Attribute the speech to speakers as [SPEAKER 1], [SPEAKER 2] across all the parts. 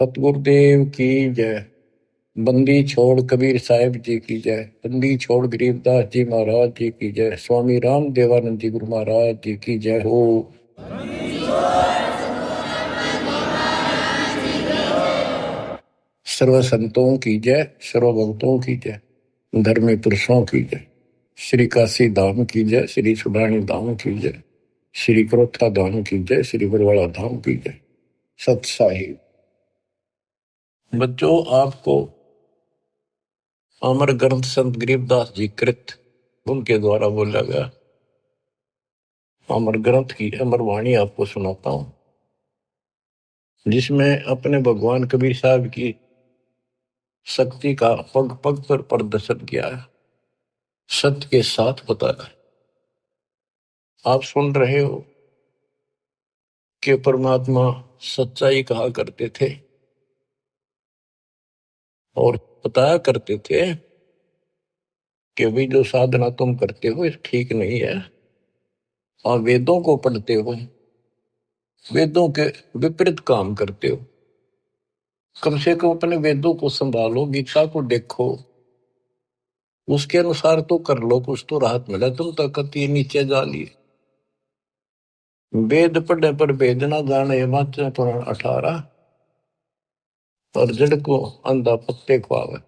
[SPEAKER 1] सतगुरुदेव की जय। बंदी छोड़ कबीर साहिब जी की जय। बंदी छोड़ गरीबदास जी महाराज जी की जय। स्वामी राम देवानंद जी गुरु महाराज जी की जय हो। सर्व संतों की जय, सर्व भक्तों की जय, धर्मी पुरुषों की जय। श्री काशी धाम की जय, श्री सुडानी धाम की जय, श्री क्रोथा धाम की जय, श्री बरवाड़ा धाम की जय। सत साहिब बच्चों, आपको अमर ग्रंथ संत गरीबदास जी कृत उनके द्वारा बोला गया अमर ग्रंथ की अमर वाणी आपको सुनाता हूं, जिसमें अपने भगवान कबीर साहब की शक्ति का पग पग पर प्रदर्शन किया है, सत्य के साथ बताया। आप सुन रहे हो कि परमात्मा सच्चाई कहा करते थे और बताया करते थे कि भाई जो साधना तुम करते हो ठीक नहीं है, और वेदों को पढ़ते हो, वेदों के विपरीत काम करते हो। कम से कम अपने वेदों को संभालो, गीता को देखो, उसके अनुसार तो कर लो, कुछ तो राहत मिला। तुम तो कति नीचे जा लिए। वेद पढ़ने पर वेद ना जाने, वाचन पुराण 18, और जड़ को अंधा पत्ते खुआवे,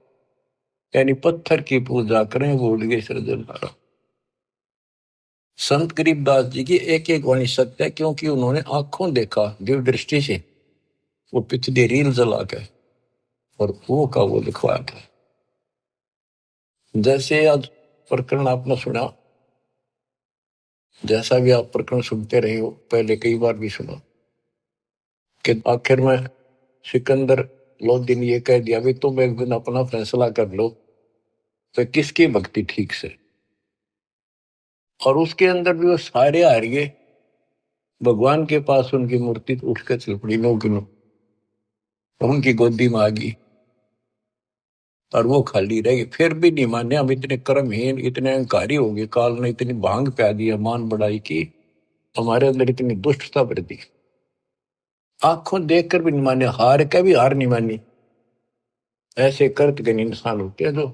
[SPEAKER 1] यानी पत्थर की पूजा करें भूल गए सृजनहारा। संत गरीबदास जी की एक एक वाणी सत्य है, क्योंकि उन्होंने आंखों देखा दिव्य दृष्टि से, वो पिछली रील जला के और वो का वो लिखवाया था। जैसे आज प्रकरण आपने सुना, जैसा भी आप प्रकरण सुनते रहे हो, पहले कई बार भी सुना कि आखिर में सिकंदर लोधी ने ये कह दिया भी तुम एक दिन अपना फैसला कर लो तो किसकी भक्ति ठीक से। और उसके अंदर भी वो सारे हार गए। भगवान के पास उनकी मूर्ति उठकर चल पड़ी, नो किनो उनकी गोदी में आ गई और वो खाली रह गई। फिर भी नहीं माने। हम इतने कर्महीन, इतने अहंकारी हो गए, काल ने इतनी भांग प्या दी, मान बढ़ाई की, हमारे अंदर इतनी दुष्टता भर दी, आंखों देखकर भी नहीं माने, हार का भी हार नहीं मानी। ऐसे कर्त के इंसान होते हैं जो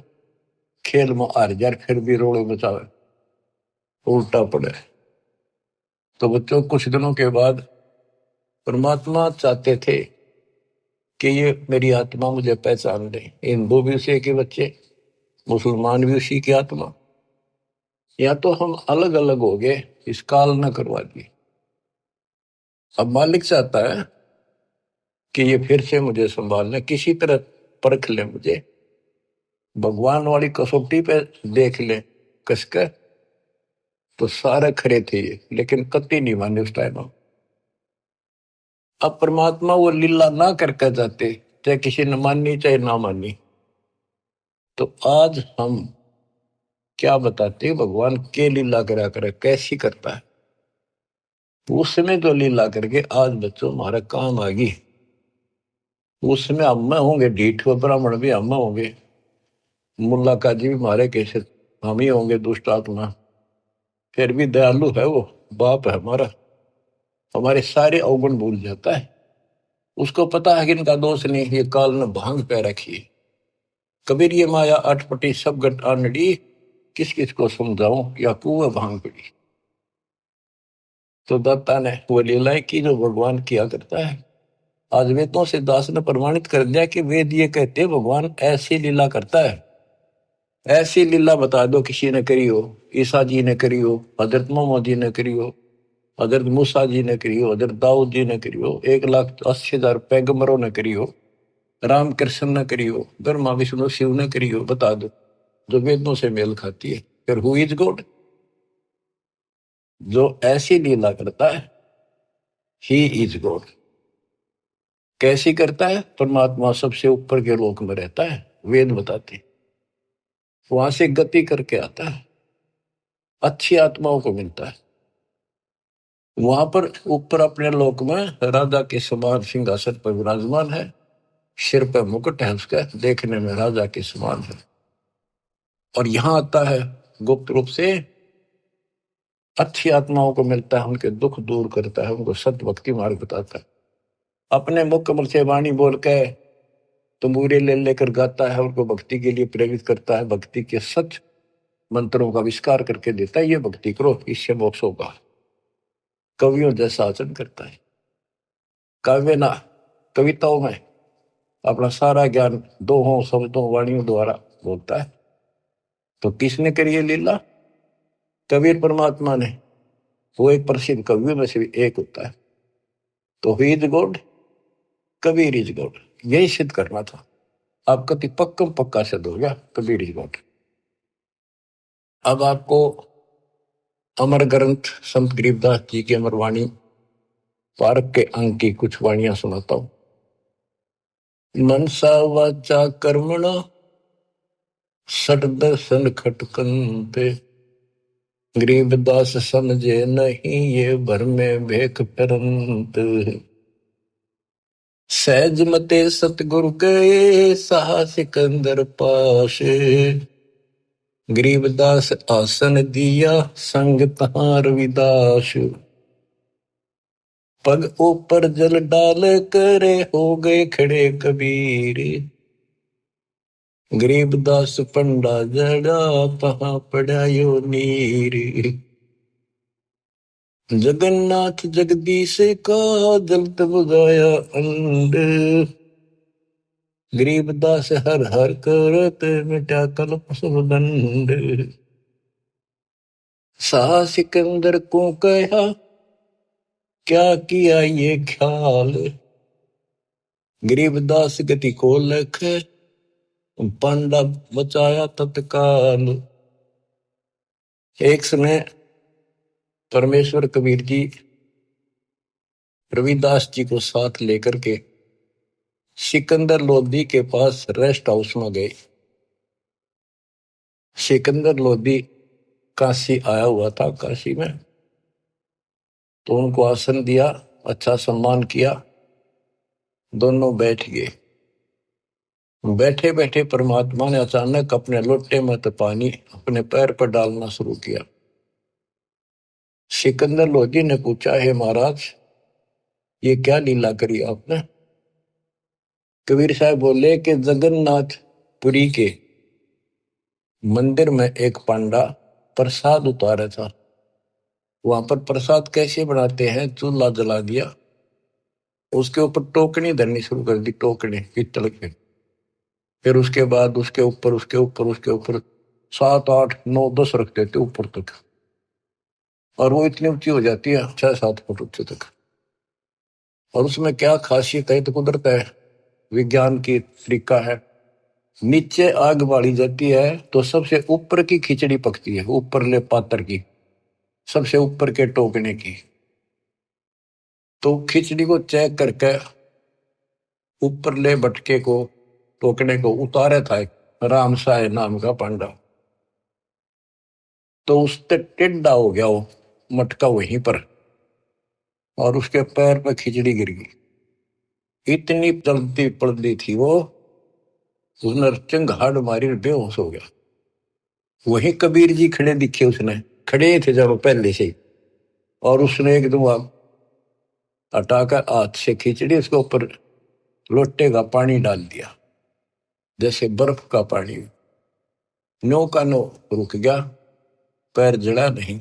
[SPEAKER 1] खेल में हार जाए फिर भी रोड़े बचावे, उल्टा पड़े। तो बच्चों, कुछ दिनों के बाद परमात्मा चाहते थे कि ये मेरी आत्मा मुझे पहचान ले। हिंदू भी उसी के बच्चे, मुसलमान भी उसी की आत्मा, या तो हम अलग अलग हो गए, इस काल न करवा दी। अब मालिक चाहता है कि ये फिर से मुझे संभाल ले, किसी तरह परख ले मुझे, भगवान वाली कसौटी पे देख ले कसकर। तो सारे खरे थे ये, लेकिन कति नहीं माने उस टाइम। अब परमात्मा वो लीला ना करके जाते, चाहे किसी ने मानी चाहे ना मानी। तो आज हम क्या बताते, भगवान के लीला करा करे, कैसी करता है। उसमें जो लीला करके आज बच्चों हमारा काम आ गई, उसमें हम में होंगे ढीठ, ब्राह्मण भी हम में होंगे, मुल्ला काजी भी हमारे कैसे हम ही होंगे दुष्ट आत्मा। फिर भी दयालु है वो, बाप है हमारा, हमारे सारे अवगुण भूल जाता है। उसको पता है कि इनका दोष नहीं, ये काल ने भांग पे रखी। कबीर ये माया अटपटी सब गट आनड़ी, किस किस को समझाऊं या कुआ भांग पड़ी। तो दत्ता ने वो लीलाएं की जो भगवान किया करता है। आज वेदों से दास ने प्रमाणित कर दिया कि वेद ये कहते भगवान ऐसी लीला करता है। ऐसी लीला बता दो किसी ने करी हो, ईसा जी ने करी हो, हजरत मोहम्मद जी ने करी हो, हजरत मूसा जी ने करी हो, हजरत दाऊद जी ने करी हो, 1,80,000 पैगंबरों ने करी हो, राम कृष्ण ने करी हो, ब्रह्मा विष्णु शिव ने करी हो, बता दो जो वेदों से मेल खाती है। फिर हु इज गॉड? जो ऐसी लीला करता है ही इज गॉड। कैसी करता है? परमात्मा सबसे ऊपर के लोक में रहता है, वेद बताते, वहां से गति करके आता है, अच्छी आत्माओं को मिलता है। वहां पर ऊपर अपने लोक में राजा के समान सिंहासन पर विराजमान है, सिर पर मुकुट है उसका, देखने में राजा के समान है। और यहां आता है गुप्त रूप से, अच्छी आत्माओं को मिलता है, उनके दुख दूर करता है, उनको सत्य भक्ति मार्ग बताता है। अपने मुख से वाणी बोल के तंबूरे ले लेकर गाता है, उनको भक्ति के लिए प्रेरित करता है, भक्ति के सच मंत्रों का विस्तार करके देता है। ये भक्ति करो, इससे मोक्ष होगा। कवियों जैसा आचरण करता है। काव्य ना कविताओं में अपना सारा ज्ञान दोहों शब्दों वाणियों द्वारा बोलता है। तो किसने करी ये लीला? कबीर परमात्मा ने। वो एक प्रसिद्ध कवियों में से भी एक होता है। तो he is God, Kabir is God, यही सिद्ध करना था। आपका तो पक्कम पक्का सिद्ध हो गया, कबीर इज गॉड। अब आपको अमर ग्रंथ संत गरीबदास जी की अमर वाणी पारक के अंक की कुछ वाणियां सुनाता हूं। मनसा वाचा कर्मणा सट दर्शन खटकंते, गरीबदास समझे नहीं ये भर में भेख फिरंत। सहज मते सतगुरु गए सहा सिकंदर पास, गरीबदास आसन दिया संग तहां रविदास। पग ऊपर जल डाल करे हो गए खड़े कबीर, गरीबदास पंडा जड़ा तहां पड़ा यो नीर। जगन्नाथ जगदीश का जलत बुझाया अंड, गरीबदास हर हर करत मिटा कल्प सब दंड। सा सिकंदर को कहा क्या किया ये ख्याल, गरीबदास गति को लख पांडा बचाया तत्काल। एक समय परमेश्वर कबीर जी रविदास जी को साथ लेकर के सिकंदर लोधी के पास रेस्ट हाउस में गए। सिकंदर लोधी काशी आया हुआ था, काशी में। तो उनको आसन दिया, अच्छा सम्मान किया, दोनों बैठ गए। बैठे बैठे परमात्मा ने अचानक अपने लोटे में तो पानी अपने पैर पर डालना शुरू किया। सिकंदर लोधी ने पूछा, हे महाराज ये क्या लीला करी आपने? कबीर साहब बोले कि जगन्नाथपुरी के मंदिर में एक पांडा प्रसाद उतारा था। वहां पर प्रसाद कैसे बनाते हैं, चूल्हा जला दिया, उसके ऊपर टोकनी धरनी शुरू कर दी, टोकनी पीतल के। फिर उसके बाद उसके ऊपर उसके ऊपर उसके ऊपर 7 8 9 10 रख देते ऊपर तक, और वो इतनी ऊंची हो जाती है 6 7 फुट ऊंचे तक। और उसमें क्या खासियत है, तो कुदरत है, विज्ञान की तरीका है। नीचे आग बाली जाती है तो सबसे ऊपर की खिचड़ी पकती है, ऊपर ले पात्र की, सबसे ऊपर के टोकने की। तो खिचड़ी को चेक करके ऊपर ले भटके को टोकने को उतारे था एक राम साय नाम का पांडा। तो उससे टेढ़ा हो गया वो मटका वहीं पर, और उसके पैर पर खिचड़ी गिर गई। इतनी जल्दी पड़ती थी वो, उसने चिंगाड़ मारी, बेहोश हो गया। वही कबीर जी खड़े दिखे, उसने खड़े थे जब पहले से ही, और उसने एकदम हटाकर हाथ से खिचड़ी उसके ऊपर लोटे का पानी डाल दिया, जैसे बर्फ का पानी। नो का नो रुक गया, पैर जड़ा नहीं।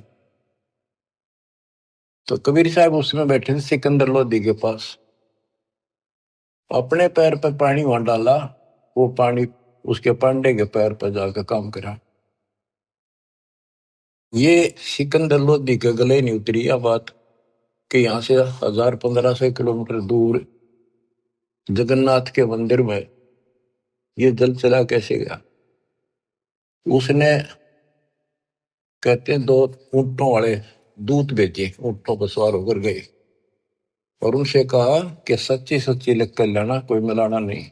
[SPEAKER 1] तो कबीर साहब उसमें बैठे थे सिकंदर लोधी के पास, अपने पैर पर पानी वहां डाला, वो पानी उसके पांडे के पैर पर जाकर काम करा। ये सिकंदर लोधी के गले नहीं उतरी यह बात कि यहां से 1000 1500 किलोमीटर दूर जगन्नाथ के मंदिर में ये जल चला कैसे गया। उसने कहते हैं 2 ऊंटों वाले दूत भेजे, ऊंटों पर सवार होकर गए और उनसे कहा कि सच्ची सच्ची लिख कर लेना, कोई मिलाना नहीं,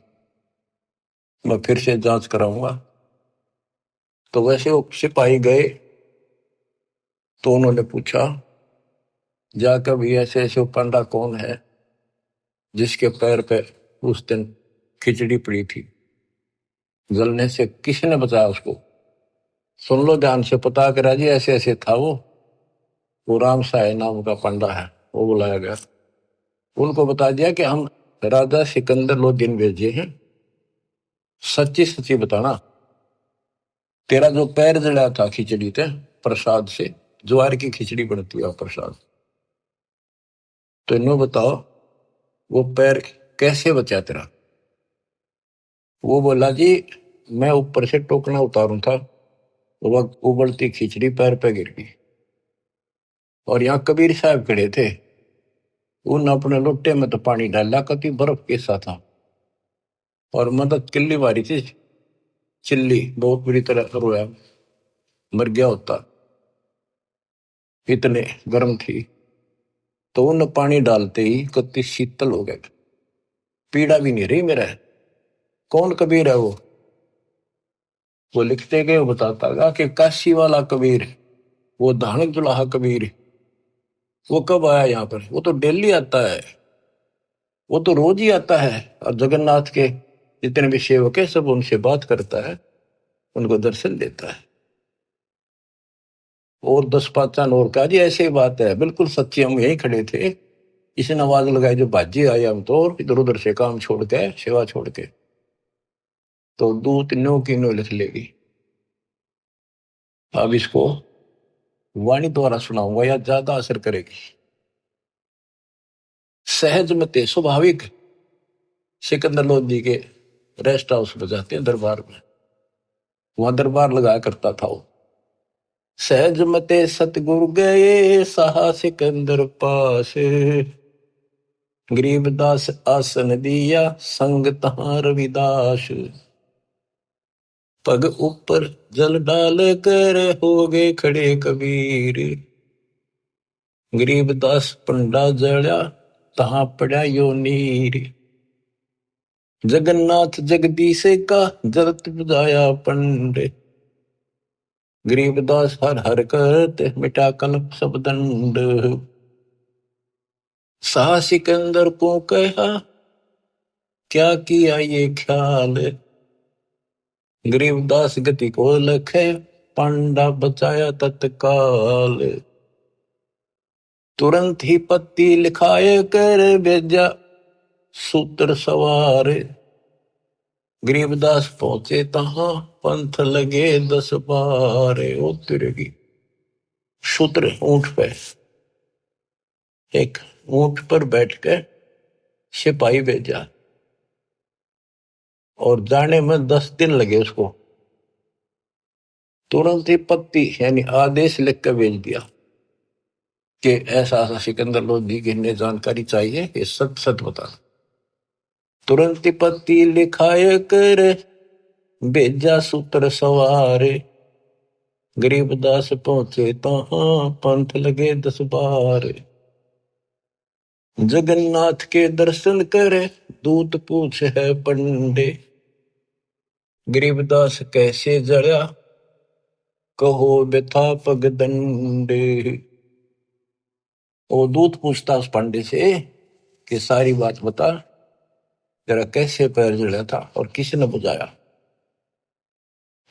[SPEAKER 1] मैं फिर से जांच कराऊंगा। तो वैसे वो सिपाही गए, तो उन्होंने पूछा जाकर भी ऐसे ऐसे पांडा कौन है जिसके पैर पे उस दिन खिचड़ी पड़ी थी, जलने से किसने बताया उसको? सुन लो ध्यान से, पता करा जी, ऐसे ऐसे था वो राम साय नाम का पंडा है। वो बुलाया गया, उनको बता दिया कि हम राजा सिकंदर लोदीन भेजे हैं, सच्ची सच्ची बताना, तेरा जो पैर जड़ा था खिचड़ी थे प्रसाद से, ज्वार की खिचड़ी बनती है प्रसाद, तो इन्हों बताओ वो पैर कैसे बचा तेरा। वो बोला जी मैं ऊपर से टोकना उतारू था, वो उबलती खिचड़ी पैर पे गिर गई, और यहाँ कबीर साहब खड़े थे, उन अपने लोटे में तो पानी डाला, कभी बर्फ कैसा था, और मदद किल्ली मारी थी, चिल्ली बहुत बुरी तरह रोया, मर गया होता, इतने गर्म थी। तो उन पानी डालते ही कति शीतल हो गए, पीड़ा भी नहीं रही मेरा। कौन कबीर है वो लिखते गए, वो बताता गा कि काशी वाला कबीर, वो धानक जुलाहा कबीर, वो कब आया यहाँ पर, वो तो डेली आता है, वो तो रोज ही आता है, और जगन्नाथ के जितने भी सेवक है सब उनसे बात करता है, उनको दर्शन देता है। और 10 पाँच और का जी ऐसी बात है, बिल्कुल सच्ची, हम यहीं खड़े थे, इसने आवाज लगाई जो बाजी आया, हम तो इधर उधर से काम छोड़ के सेवा छोड़ के, तो दूत नो की नो लिख लेगी। अब इसको वाणी द्वारा सुनाऊंगा या ज्यादा असर करेगी। सहज मते स्वाभाविक सिकंदर लोधी के रेस्ट हाउस में जाते हैं दरबार में, वहां दरबार लगाया करता था वो। सहज मते सतगुरु गए सहा सिकंदर पास, गरीबदास आसन दिया संग तहां रविदास, पग ऊपर जल डाल कर हो गए खड़े कबीर, गरीबदास पंडा जड़ा तहां पड़ा यो नीर, जगन्नाथ जगदीश का जरत बजाया पंडे, गरीबदास हर हर करते मिटा कल्प सब दंड, साह सिकंदर को कहा क्या किया ये ख्याल, गरीबदास गति को लखे पांडा बचाया तत्काल, तुरंत ही पत्ती लिखाए कर भेजा सूत्र सवार, गरीबदास पहुंचे तहां पंथ लगे 10 बार, ओ तिरगी सूत्र ऊंट पे, एक ऊंट पर बैठ के सिपाही भेजा, और जाने में 10 दिन लगे उसको, तुरंत ही पत्ती यानी आदेश लिख कर भेज दिया कि ऐसा ऐसा सिकंदर लोधी की इन्हें जानकारी चाहिए, ये सच सच बता। तुरंत ही पत्ती लिखाए कर भेजा सूत्र सवार, गरीबदास पहुंचे तहां पंथ लगे 10 बार, जगन्नाथ के दर्शन करे दूत पूछ है पंडे, गरीबदास कैसे जड़ा कहो व्यथा पग दंडे। वो दूत पूछता उस पंडे से कि सारी बात बता, जरा कैसे पैर जड़ा था और किसने बुझाया।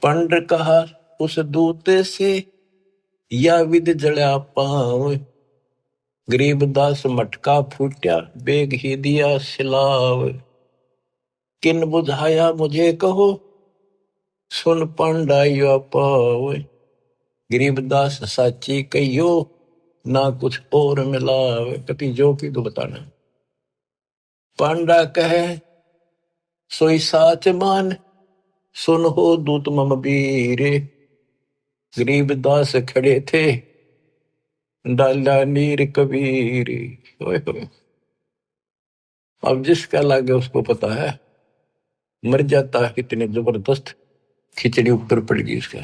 [SPEAKER 1] पंड कहा उस दूत से या विद जड़ा पांव, गरीबदास मटका फूटा बेग ही दिया सिलाव, किन बुझाया मुझे कहो सुन पांडा यो पाव, गरीबदास साची कहियो ना कुछ और मिलावे, कति जो की तो बताना। पांडा कहे सोई साच मान सुन हो दूत मम वीर, गरीबदास खड़े थे डाला नीर कबीर। ओए होए, अब जिसका लागे उसको पता है, मर जाता है कितने जबरदस्त खिचड़ी ऊपर पड़ गई उसके।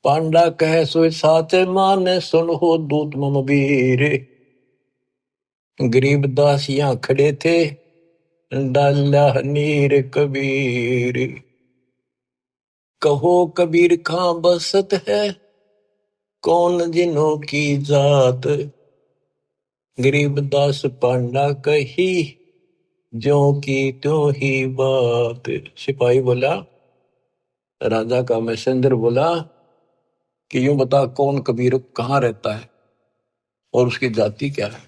[SPEAKER 1] पांडा कहे सोई साच मान सुन हो दूत मम वीर, गरीबदास यहाँ खड़े थे डाला नीर कबीर, कहो कबीर खां बसत है कौन जिनों की जात, गरीबदास पांडा कही ज्यों की त्यों ही बात। सिपाही बोला, राजा का मैसेंजर बोला कि यूं बता कौन कबीर कहाँ रहता है और उसकी जाति क्या है।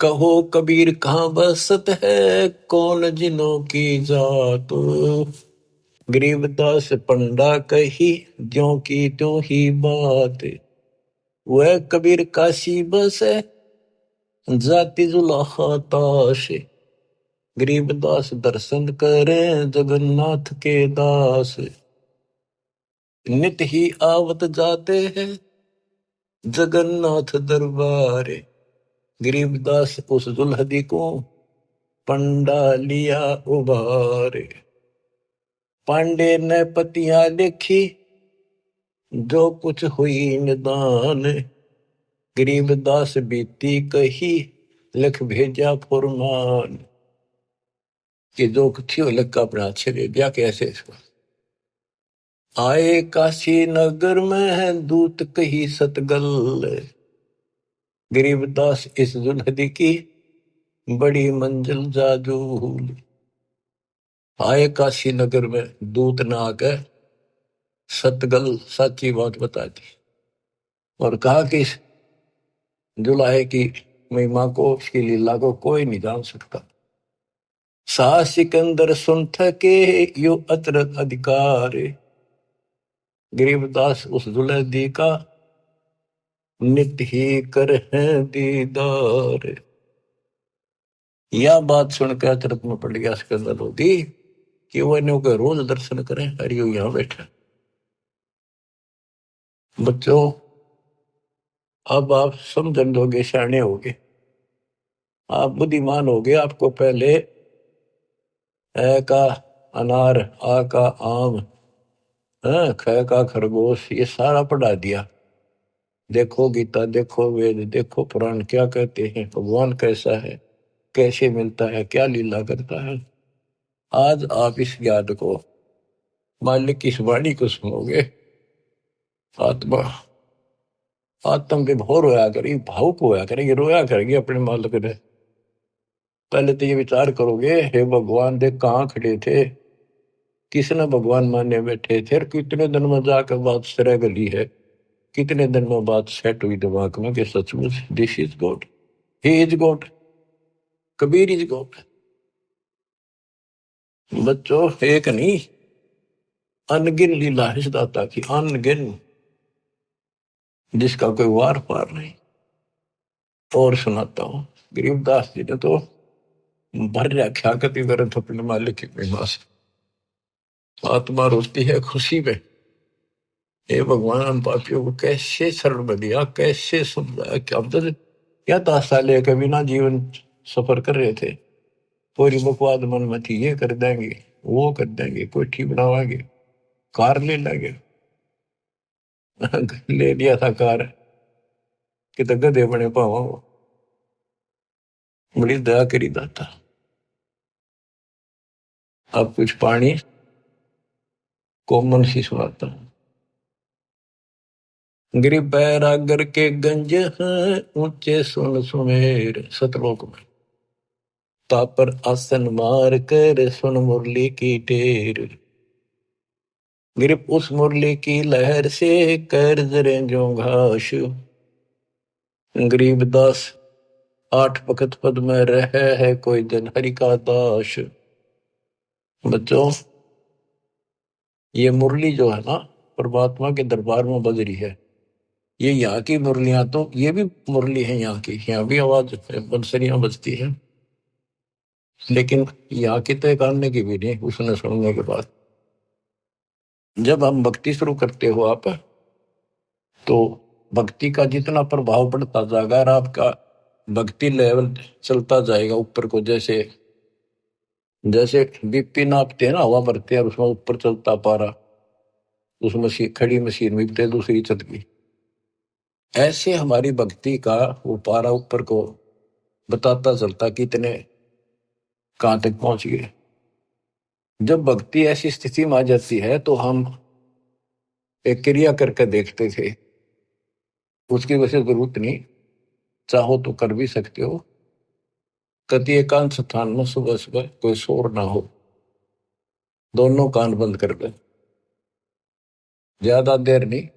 [SPEAKER 1] कहो कबीर कहाँ बसत है, कौन जिनों की जात। गरीबदास पंडा कही, ज्यों की त्यों ही बात। वह कबीर काशी बसे, जाति जुलाहा ताश। गरीबदास दर्शन करें, जगन्नाथ के दास। नित ही आवत जाते हैं, जगन्नाथ दरबार। गरीबदास उस दुल्हदी को, पंडा लिया उबार। पांडे ने पतियां देखी, जो कुछ हुई निदान। गरीबदास बीती कही, लिख भेजा फुरमान। कि जो कुछ हो लग अपना अच्छे दे दिया कैसे इसको। आए काशी नगर में है दूत कही सतगल। गरीबदास इस दुल्हदी की, बड़ी मंजिल जाजूल। आए काशी नगर में दूत न आकर, सतगल सच्ची बात बता दी। और कहा कि इस जुलाहे की महिमा को, उसकी लीला को कोई नहीं जान सकता। सा सिकंदर सुन थके, यो अतर अधिकार। गरीबदास उस दुल्हदी का, नित ही कर है दीदार। यह बात सुनकर अचरज में पड़ गया सिकंदर लोधी कि वो इन्हों के रोज दर्शन करें। हरियो यहां बैठा। बच्चों, अब आप समझन दोगे, सियाने होगे, आप बुद्धिमान होगे। आपको पहले ए का अनार, आ का आम, ख का खरगोश, ये सारा पढ़ा दिया। देखो गीता, देखो वेद, देखो पुराण क्या कहते हैं, भगवान कैसा है, कैसे मिलता है, क्या लीला करता है। आज आप इस ज्ञान को, मालिक की इस वाणी को सुनोगे, आत्मा आत्म विभोर होया करेगी, भावुक होया करेगी, रोया करेगी अपने मालिक ने। पहले तो ये विचार करोगे, हे भगवान देख कहाँ खड़े थे, किसने भगवान माने बैठे थे, और कितने दिन में जाकर बात सिरा गली है, कितने दिन में बात सेट हुई दिमाग में कि सचमुच this is God, he is God, Kabir is God. बच्चों, एक नहीं, अनगिन लीला है इस दाता की, अनगिन, जिसका कोई वार पार नहीं। और सुनाता हूं, गरीबदास जी ने तो भर रखा कति वरत अपने मालिक की महिमा से। आत्मा रोती है खुशी में, हे भगवान हम पापियों को कैसे शरण में दिया, कैसे समझाया कि अब तो क्या 10 साल कभी ना जीवन सफर कर रहे थे, पूरी बकवाद मन में थी, ये कर देंगे, वो कर देंगे, कोठी बनावाएंगे, कार ले लेंगे। ले लिया था कार कि तो गधे बने पावा। बड़ी दया करी दाता। अब कुछ पानी कोमल सी सुनाता हूं। गिरिप बैरागर के गंज हैं, ऊंचे सुन सुमेर, सतलोक में तापर आसन मार कर सुन मुरली की टेर। गिरिप उस मुरली की लहर से कर जरे जो घास। गरीबदास 8 वक्त पद में रह है, कोई दिन हरि का दास। बच्चों, ये मुरली जो है ना, परमात्मा के दरबार में बज रही है। ये यहाँ की मुरलियां तो, ये भी मुरली है यहाँ की, यहाँ भी आवाज बंसरियां बजती है, लेकिन यहाँ की तो एक आने की भी नहीं। उसने सुनने के बाद जब हम भक्ति शुरू करते हो आप, तो भक्ति का जितना प्रभाव पड़ता जाएगा, और आपका भक्ति लेवल चलता जाएगा ऊपर को, जैसे जैसे बीपी नापते हैं ना, हवा भरते हैं, उसमें ऊपर चलता पारा, उस मशीन, खड़ी मशीन में दूसरी छत की, ऐसे हमारी भक्ति का वो पारा ऊपर को बताता चलता कितने कहां तक पहुंच गए। जब भक्ति ऐसी स्थिति में आ जाती है, तो हम एक क्रिया करके देखते थे, उसकी वजह जरूरत नहीं, चाहो तो कर भी सकते हो। कति एकांत स्थान में सुबह सुबह कोई शोर ना हो, दोनों कान बंद कर ले, ज्यादा देर नहीं,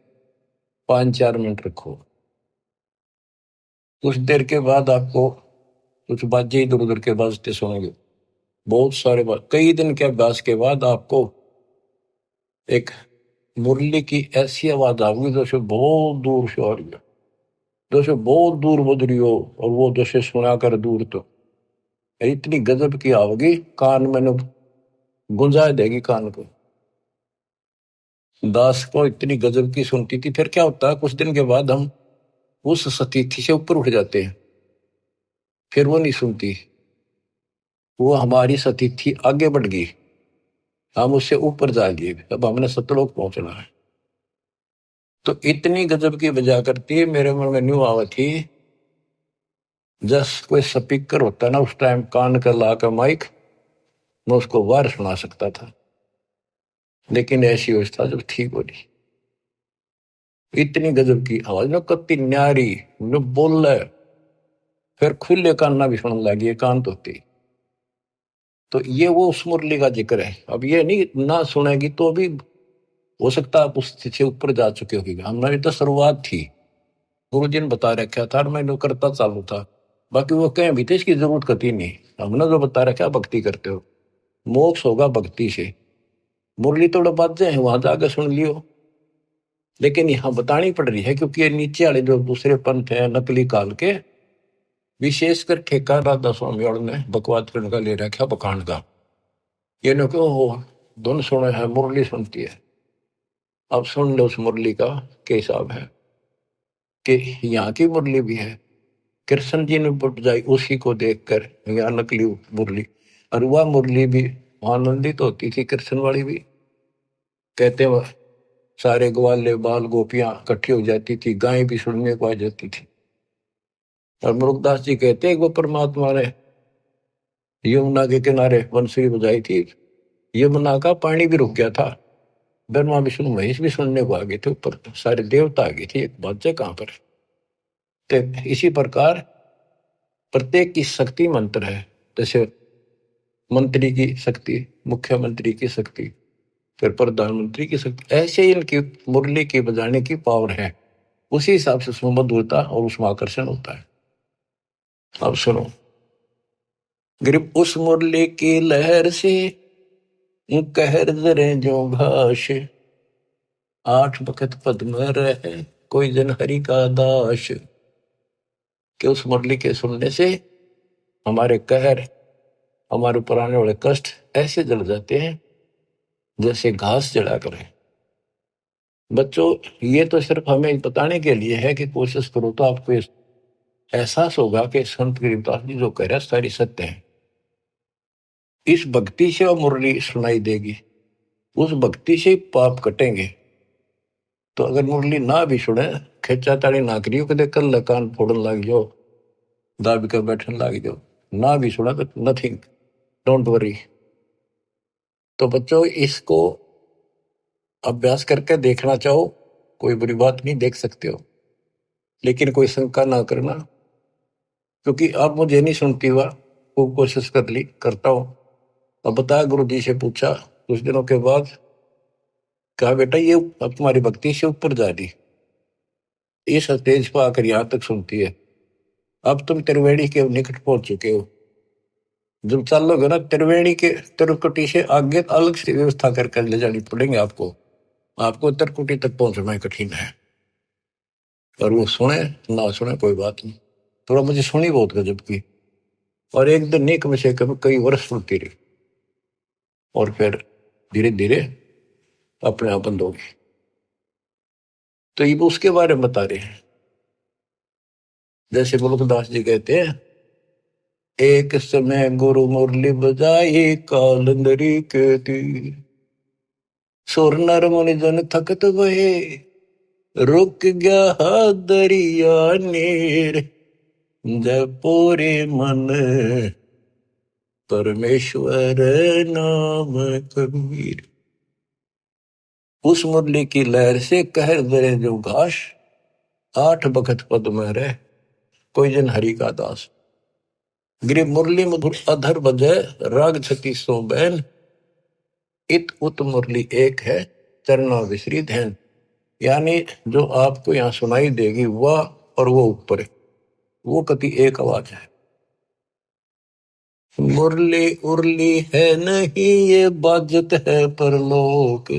[SPEAKER 1] 5-4 मिनट रखो। कुछ देर के बाद आपको कुछ बाजे इधर उधर के बाजते सुनेंगे, बहुत सारे बात। कई दिन के अभ्यास के बाद आपको एक मुरली की ऐसी आवाज आएगी जैसे बहुत दूर से आ रही है, जैसे बहुत दूर बज रही हो, और वो जैसे सुना कर दूर तो इतनी गजब की आओगी, कान में गुंजा देगी कान को। दास को इतनी गजब की सुनती थी। फिर क्या होता है, कुछ दिन के बाद हम उस सतीथि से ऊपर उठ जाते हैं, फिर वो नहीं सुनती, वो हमारी सतीथि आगे बढ़ गई, हम उससे ऊपर जा गए, अब हमने सतलोक पहुंचना है। तो इतनी गजब की बजा करती, मेरे मन में न्यू आवा थी जस कोई स्पीकर होता ना उस टाइम कान कर ला कर माइक, मैं उसको बाहर सुना सकता था, लेकिन ऐसी व्यवस्था जब ठीक हो रही, इतनी गजब की आवाज ना, कत्ती न्यारी न बोल रहा है, फिर खुले कान ना भी सुनने लगी, एकांत होती। तो ये वो उस मुरली का जिक्र है। अब ये नहीं ना सुनेगी तो अभी हो सकता है आप उससे ऊपर जा चुके होगी, हमारी तो शुरुआत थी, गुरु जी ने बता रखा था, मैं करता चालू था, बाकी वो कहीं भी थे इसकी जरूरत कती नहीं। हमने जो बता रखा भक्ति करते हो, मोक्ष होगा भक्ति से, मुरली थोड़ा बाजे हैं वहां जाकर सुन लियो, लेकिन यहाँ बतानी पड़ रही है क्योंकि ये नीचे वाले जो दूसरे पंथ है नकली काल के, विशेषकर ठेका राधा स्वामी और ने बकवाद करने का ले रखा बखान का, ये न क्यों हो धुन सुने है मुरली सुनती है। अब सुन लो उस मुरली का क्या हिसाब है, कि यहाँ की मुरली भी है, कृष्ण जी ने बजाई उसी को देखकर, यहाँ नकली मुरली, और वह मुरली भी आनंदित होती थी, कृष्ण वाली भी। कहते वह सारे ग्वाले बाल गोपियां इकट्ठी हो जाती थी, गायें भी सुनने को आ जाती थी। और मुरुगदास जी कहते हैं वो परमात्मा ने यमुना के किनारे बंसुरी बजाई थी, यमुना का पानी भी रुक गया था, ब्रह्मा विष्णु महेश भी सुनने को आ गए थे, ऊपर सारे देवता आ गए थे, एक बात है कहां पर। तो इसी प्रकार प्रत्येक की शक्ति मंत्र है, जैसे मंत्री की शक्ति, मुख्यमंत्री की शक्ति, फिर प्रधानमंत्री की शक्ति, ऐसे ही इनकी मुरली की बजाने की पावर है, उसी हिसाब से उसमें मधुरता और उसमें आकर्षण होता है। अब सुनो, ग्रिप उस मुरली की लहर से कहर जरे जो घास, आठ बखत पद में रहे कोई जन हरि का दास। कि उस मुरली के सुनने से हमारे कहर, हमारे ऊपर आने वाले कष्ट ऐसे जल जाते हैं जैसे घास जला करे। बच्चों, ये तो सिर्फ हमें बताने के लिए है कि कोशिश करो तो आपको एहसास होगा कि संत गरीबदास जी जो कह रहे हैं सारी सत्य है। इस भक्ति से वो मुरली सुनाई देगी, उस भक्ति से पाप कटेंगे। तो अगर मुरली ना भी सुने, खेचा ताड़ी ना करियो, कदे कल कान फोड़न लग जाओ, दाबी कर बैठन लग जाओ, ना भी सुना तो नथिंग, डोंट वरी। तो बच्चों, इसको अभ्यास करके देखना चाहो, कोई बुरी बात नहीं, देख सकते हो, लेकिन कोई शंका ना करना, क्योंकि अब मुझे नहीं सुनती हुआ, वो कोशिश कर ली, करता हूं। अब बताया, गुरु जी से पूछा कुछ दिनों के बाद, कहा बेटा ये अब तुम्हारी भक्ति से ऊपर जा रही, इस स्टेज पर आकर यहां तक सुनती है, अब तुम त्रिवेणी के निकट पहुंच चुके हो, जब चलोगे ना त्रिवेणी के त्रिकुटी से आगे अलग से व्यवस्था करके ले जानी पड़ेंगे आपको, आपको त्रिकुटी तक पहुंचना कठिन है। और वो सुने ना सुने कोई बात नहीं, थोड़ा मुझे सुनी बहुत गजब की, और एक दिन नहीं कम से कम कई वर्ष सुनती रही, और फिर धीरे धीरे अपने आप बंद होगी। तो ये उसके बारे में बता रहे हैं, जैसे मुल्कदास जी कहते हैं, एक समय गुरु मुरली बजाई कालंदरी के तीर, सुर नर मुनि जन थकत भये, रुक गया दरिया नीर, जपूरे मन परमेश्वर नाम कबीर। उस मुरली की लहर से कहर दरे जो घास, आठ बखत पद में रह कोई जन हरि का दास। गिरि मुरली मधुर अधर बजय, राग छती सो बैन, इत उत मुरली एक है चरना विसरी धैन। यानी जो आपको यहाँ सुनाई देगी वह और वो ऊपर है, वो कति एक आवाज है। मुरली उरली है नहीं ये बाजत है परलोक,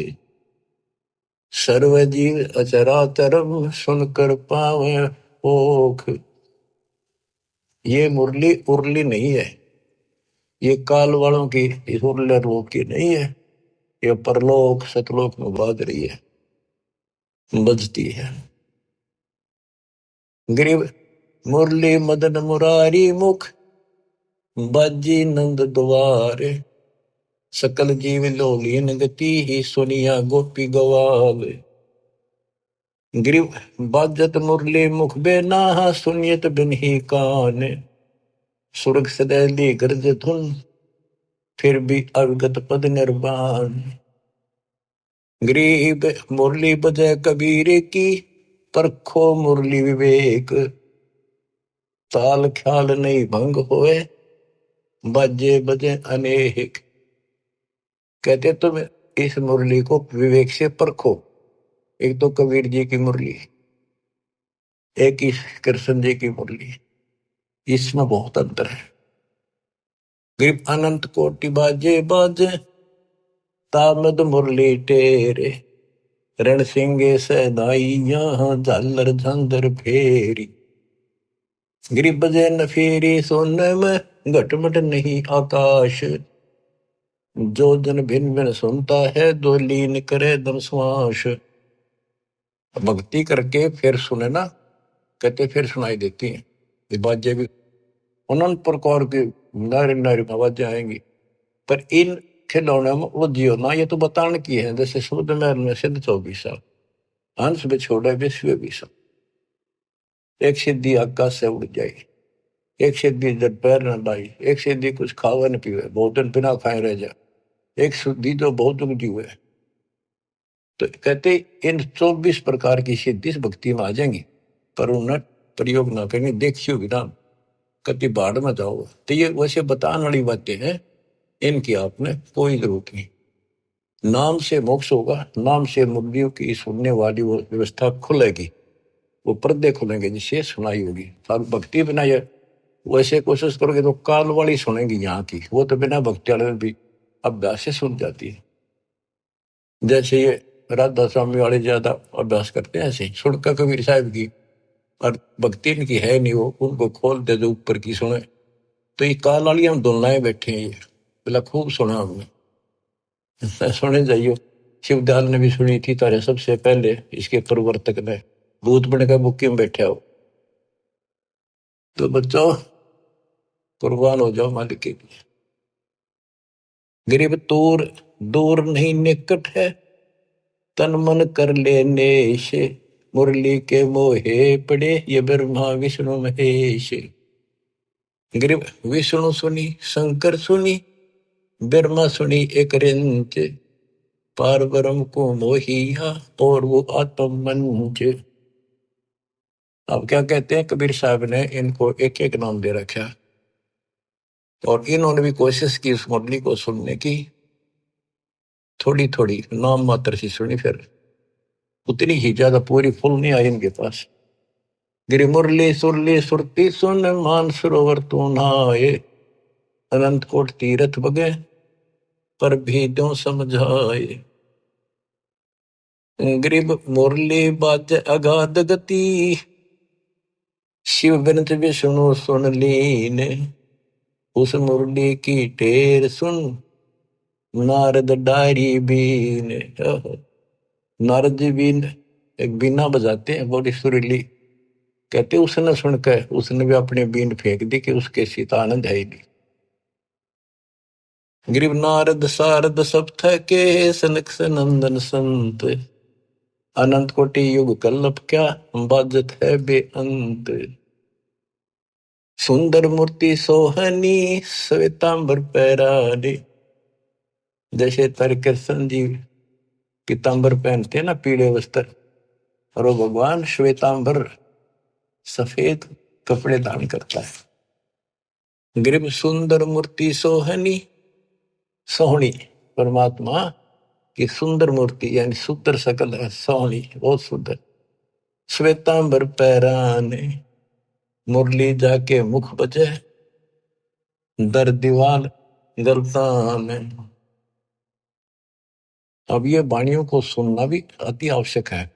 [SPEAKER 1] सर्व जीव अचराचरम सुनकर पावे ओख। ये मुरली उरली नहीं है, ये काल वालों की इस उरले लोक की नहीं है, ये परलोक सतलोक में बाज रही है, बजती है। गरीब मुरली मदन मुरारी मुख, बाजी नंद द्वारे, सकल जीव लोलीन गति ही सुनिया गोपी गवाल। ग्रीव बाजत मुरली मुख बेना सुनियत बिन ही कान, सुरग सदैली गर्ज धुन फिर भी अवगत पद निर्वाण। ग्रीब मुरली बजय कबीर की, परखो मुरली विवेक, ताल ख्याल नहीं भंग होए बाजे बजे अनेक। कहते तुम इस मुरली को विवेक से परखो। एक तो कबीर जी की मुरली, एक ही कृष्ण जी की मुरली, इसमें बहुत अंतर है। ग्रीब अनंत कोटि बाजे बाजे, तामद मुरली टेरे, रण सिंगे सदाइया झालर झंझर फेरी। ग्रीब बजे न फेरी सोने में घटमट नहीं आकाश, जो जन भिन्न भिन्न सुनता है दो लीन करे दम श्वास। भक्ति करके फिर सुने ना, कहते फिर सुनाई देती हैं ये बाजें भी, अनंत प्रकार की नारी नारी आवाजें आएंगी। पर इन खिलौने में वो जियो ना, ये तो बताने की है। जैसे शुद्ध महल में सिद्ध 24 साल, हंस में छोड़े विश्व 20 साल। एक सिद्धि आकाश से उड़ जाई, एक सिद्धि जब पैर न लाई, एक सिद्धि कुछ खावे न पीवे, बहुत दिन बिना खाए रह जा, एक सिद्धि तो बहुत दुख जीवे। तो कहते इन 24 प्रकार की सिद्धि इस भक्ति में आ जाएंगी, पर उन्हें प्रयोग ना करेंगे, देखियो भी ना, कति बाढ़ में जाओ। तो ये वैसे बताने वाली बातें हैं, इनकी आपने कोई जरूरत नहीं। नाम से मोक्ष होगा, नाम से मुक्तियों की सुनने वाली वो व्यवस्था खुलेगी, वो पर्दे खुलेंगे जिससे सुनाई होगी। अब भक्ति बिना ये वैसे कोशिश करोगे तो काल वाली सुनेंगी यहाँ की, वो तो बिना भक्ति वाले भी अभ्यास से सुन जाती है। जैसे ये राधा स्वामी वाले ज्यादा अभ्यास करते हैं, ऐसे सुनकर कबीर साहब की, और भक्ति इनकी है नहीं, वो उनको खोल दे जो ऊपर की सुने। तो ये काल वाली हम दोनों बैठे हैं, ये बोला खूब सुना हमने, सुने जाइयो। शिवदयाल ने भी सुनी थी तारे सबसे पहले, इसके प्रवर्तक ने भूत बनकर बुक्की में बैठा हो। तो बच्चों कुर्बान हो जाओ मालिक के लिए। गरीब दूर दूर नहीं निकट है, तन मन कर लेने से, मुरली के मोहे पड़े ये ब्रह्मा विष्णु महेश। गरीब विष्णु सुनी शंकर सुनी, ब्रह्मा सुनी एक रिंच, पार ब्रह्म को मोहिया और वो आत्म मंच। अब क्या कहते हैं कबीर साहब ने इनको एक एक नाम दे रखा, और इन्होंने भी कोशिश की उस मुरली को सुनने की, थोड़ी थोड़ी नाम मात्र से सुनी, फिर उतनी ही ज्यादा पूरी फुल नहीं आई इनके पास। गिरी मुरली सुरली सुरती सुन, मान सरोवर तू नहाए, अनंत कोट तीरथ बगे पर भी दो समझाए। गरीब मुरली बाज अगाध गति, शिव बिनत विष्णु सुन लीन, उस मुरली की टेर सुन नारद डारी बीन। नारद जी बीन एक बीना बजाते हैं बड़ी सुरीली, कहते उसने सुनकर उसने भी अपनी बीन फेंक दी कि उसके सीता आनंद है ही नहीं। गिरिव नारद सारद सब थके, सनक सनंदन संत, अनंत कोटि युग कल्लप क्या बाजत है बेअंत। सुंदर मूर्ति सोहनी श्वेतांबर पैरानी, जैसे तर कृष्ण जी पीतांबर पहनते हैं ना, पीले वस्त्र, और वो भगवान श्वेतांबर सफेद कपड़े धारण करता है। ग्रीब सुंदर मूर्ति सोहनी, सोहनी परमात्मा की सुंदर मूर्ति, यानी सुंदर सकल है, सोहनी बहुत सुंदर। श्वेतांबर पैराने, मुरली जाके मुख बजे, दर दीवार गलतान। अब ये वाणियों को सुनना भी अति आवश्यक है,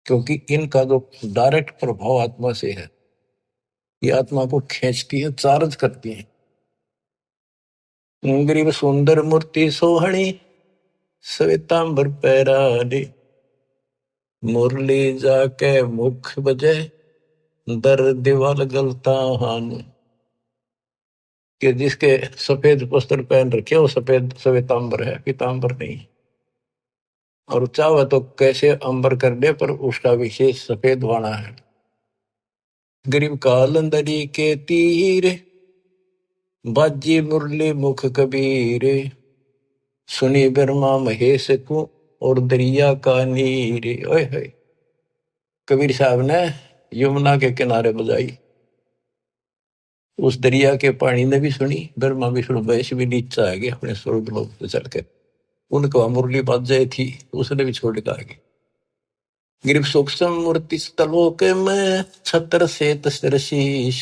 [SPEAKER 1] क्योंकि इनका जो डायरेक्ट प्रभाव आत्मा से है, ये आत्मा को खींचती है, चार्ज करती है। गरीब सुंदर मूर्ति सोहणी, श्वेतांबर पैराडे, मुरली जाके मुख बजे, दर दीवाल गलतान। कि जिसके सफेद वस्त्र पहन रखे वो सफेद श्वेतांबर है, पीतांबर नहीं। और चाहे तो कैसे अंबर कर दे, पर उसका विशेष सफेद वाणा है। गरीब कालंदरी के तीर, बाजी मुरली मुख कबीर, सुनी ब्रह्मा महेश को, और दरिया का नीर। ओए होए, कबीर साहब ने यमुना के किनारे बजाई, उस दरिया के पानी ने भी सुनी, ब्रह्मा विष्णु महेश भी नीचे आ गए अपने स्वर्ग लोक से चढ़ के। उनको मुरली बाज जाए थी, उसने भी छोड़ के आ गए। गिरिव सूक्ष्म मूर्ति तलोक में, छत्र से तस्र शीश,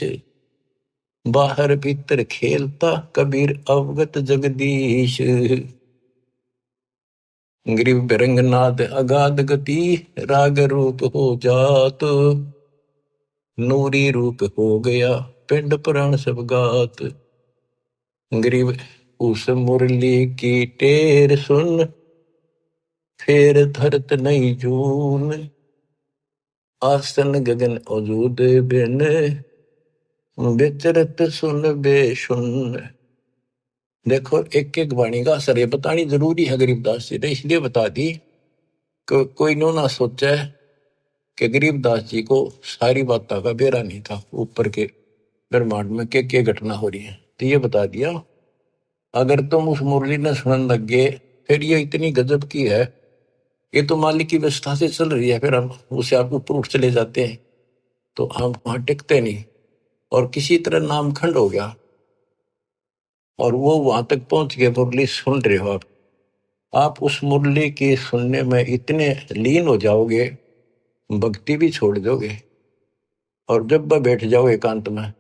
[SPEAKER 1] बाहर भीतर खेलता कबीर अवगत जगदीश। ग्रीव बिरंगनाथ अगाध गति, राग रूप हो जात, नूरी रूप हो गया पिंड पुराण सब गात। ग्रीव उस मुरली की टेर सुन, फेर धरत नहीं जून, आसन गगन अजूद बिन, विचरत सुन बेसुन। देखो एक एक वाणी का असर ये बतानी जरूरी है गरीबदास जी ने, इसलिए बता दी कि कोई नो ना सोचे कि गरीबदास जी को सारी बातों का बेरा नहीं था, ऊपर के ब्रह्मांड में क्या घटना हो रही है। तो ये बता दिया, अगर तुम उस मुरली ने सुनने लग गए, फिर ये इतनी गजब की है, ये तो मालिक की व्यवस्था से चल रही है, फिर हम उसे आप ऊपर उठ चले जाते हैं, तो हम वहां टिकते नहीं। और किसी तरह नामखंड हो गया, और वो वहां तक पहुंच गए, मुरली सुन रहे हो आप उस मुरली की सुनने में इतने लीन हो जाओगे, भक्ति भी छोड़ दोगे, और जब वह बैठ जाओ एकांत में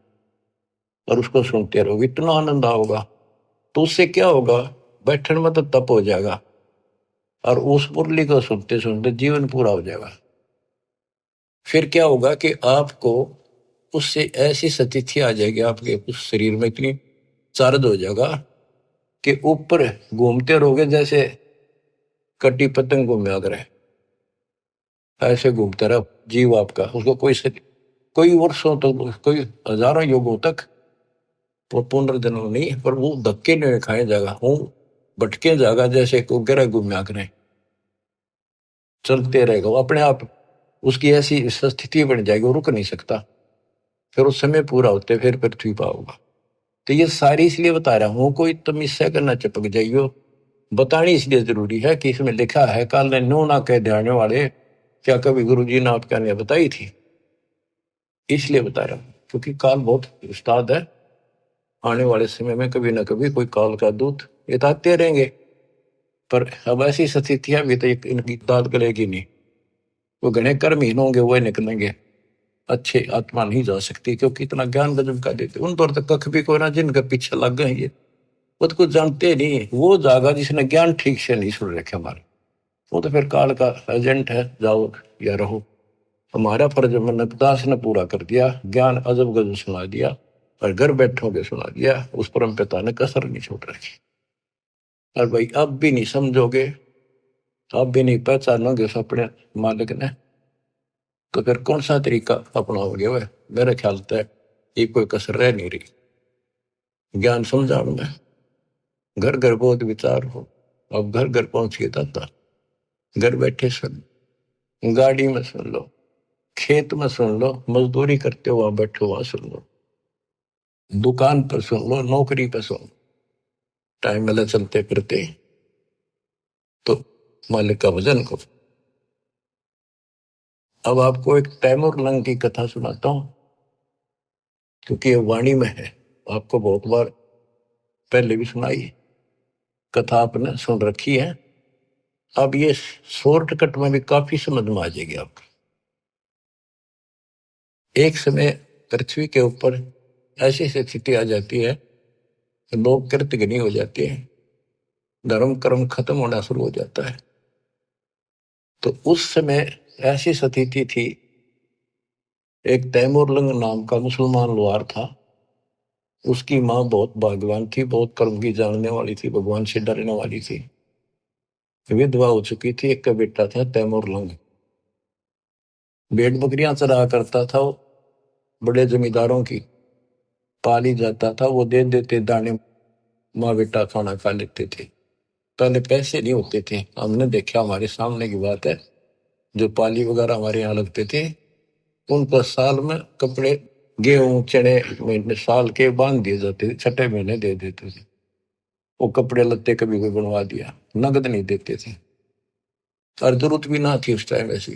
[SPEAKER 1] और उसको सुनते रहोगे, इतना आनंद आओगा। तो उससे क्या होगा, बैठने में तो तप हो जाएगा, और उस मुरली को सुनते सुनते जीवन पूरा हो जाएगा। फिर क्या होगा कि आपको उससे ऐसी स्थिति आ जाएगी, आपके उस शरीर में इतनी चार्ज हो जाएगा कि ऊपर घूमते रहोगे, जैसे कटी पतंग घूमया करे, ऐसे घूमते रहो जीव आपका। उसको कोई वर्षों तक, कोई हजारों युगों तक वो पुनर्जन्म नहीं, पर वो धक्के नहीं खाए जाएगा, वो भटके जाएगा, जैसे को गिरा घूमया करें, चलते रहेगा वो अपने आप। उसकी ऐसी स्थिति बन जाएगी, वो रुक नहीं सकता। फिर उस समय पूरा होते फिर पृथ्वी पर होगा। तो ये सारी इसलिए बता रहा हूं, कोई तुम इससे करना चिपक जाइयो, बतानी इसलिए जरूरी है कि इसमें लिखा है, काल ने नो ना कह जाने वाले, क्या कभी गुरु जी ने आपका ने बताई थी, इसलिए बता रहा हूं, क्योंकि काल बहुत उस्ताद है। आने वाले समय में कभी ना कभी कोई काल का दूत इताते रहेंगे, पर अब ऐसी स्थितियां भी तो इनकी दाद गलेगी नहीं। वो घने कर्महीन होंगे, वो निकलेंगे, अच्छे आत्मा नहीं जा सकती, क्योंकि इतना ज्ञान गजब का देते उन पर तो कख भी कोई ना, जिनके पीछे लग गए ये वो तो कुछ जानते नहीं। वो जागा जिसने ज्ञान ठीक से नहीं सुन रखे हमारे, वो तो फिर काल का एजेंट है, जाओ या रहो। हमारा फर्ज दास ने पूरा कर दिया, ज्ञान अजब गजब सुना दिया, और घर बैठोगे सुना दिया, उस परम पिता ने कसर नहीं छोड़ रखी। और भाई अब भी नहीं समझोगे, अब भी नहीं पहचानोगे उस अपने मालिक ने, तो फिर कौन सा तरीका अपनाओगे। वह मेरे ख्याल से ये कोई कसर रह नहीं रही। ज्ञान समझाओ में घर घर बहुत विचार हो, अब घर घर पहुंच के दाता, घर बैठे सुन, गाड़ी में सुन लो, खेत में सुन लो, मजदूरी करते हो वहां बैठो वहां सुन लो, दुकान पर सुन लो, नौकरी पर सुन, टाइम मिला चलते फिरते, तो मालिक का भजन करो। अब आपको एक तैमूर लंग की कथा सुनाता हूं, क्योंकि ये वाणी में है, आपको बहुत बार पहले भी सुनाई, कथा आपने सुन रखी है। अब ये शॉर्टकट में भी काफी समझ में आ जाएगी आपको। एक समय पृथ्वी के ऊपर ऐसी स्थिति आ जाती है कि लोग कृतघ्नी हो जाते हैं, धर्म कर्म खत्म होना शुरू हो जाता है। तो उस समय ऐसी स्थिति थी, एक तैमूरलंग नाम का मुसलमान लोहार था, उसकी माँ बहुत भाग्यवान थी, बहुत कर्म की जानने वाली थी, भगवान से डरने वाली थी, विधवा हो चुकी थी। एक का बेटा था तैमूरलंग, भेड़ बकरियां चरा करता था वो, बड़े जमींदारों की पाली जाता था, वो दे देते दाने, माँ बेटा खाना खा लेते थे। पहले पैसे नहीं होते थे, हमने देखा, हमारे सामने की बात है, जो पाली वगैरह हमारे यहाँ लगते थे, उन पर साल में कपड़े, गेहूं चने महीने साल के बांध दिए जाते थे, छठे महीने दे देते थे। वो कपड़े लत्ते कभी कोई बनवा दिया, नगद नहीं देते थे। और जरूरत भी ना थी उस टाइम ऐसी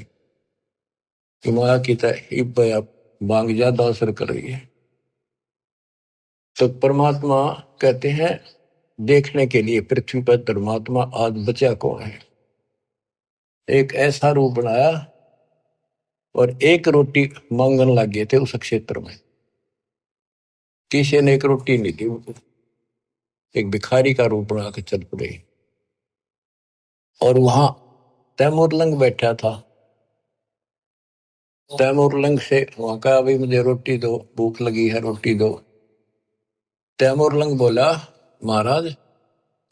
[SPEAKER 1] कि माया की तरह आप मांग ज्यादा असर कर रही है। तो परमात्मा कहते हैं देखने के लिए पृथ्वी पर धर्मात्मा आज बचा कौन है। एक ऐसा रूप बनाया और एक रोटी मांगने लग गए थे उस क्षेत्र में, किसी ने एक रोटी नहीं दी उनको, एक भिखारी का रूप बना के चल पड़े। और वहां तैमूरलंग बैठा था, तैमूरलंग से वहां कहा भाई मुझे रोटी दो, भूख लगी है रोटी दो। तैमूरलंग बोला महाराज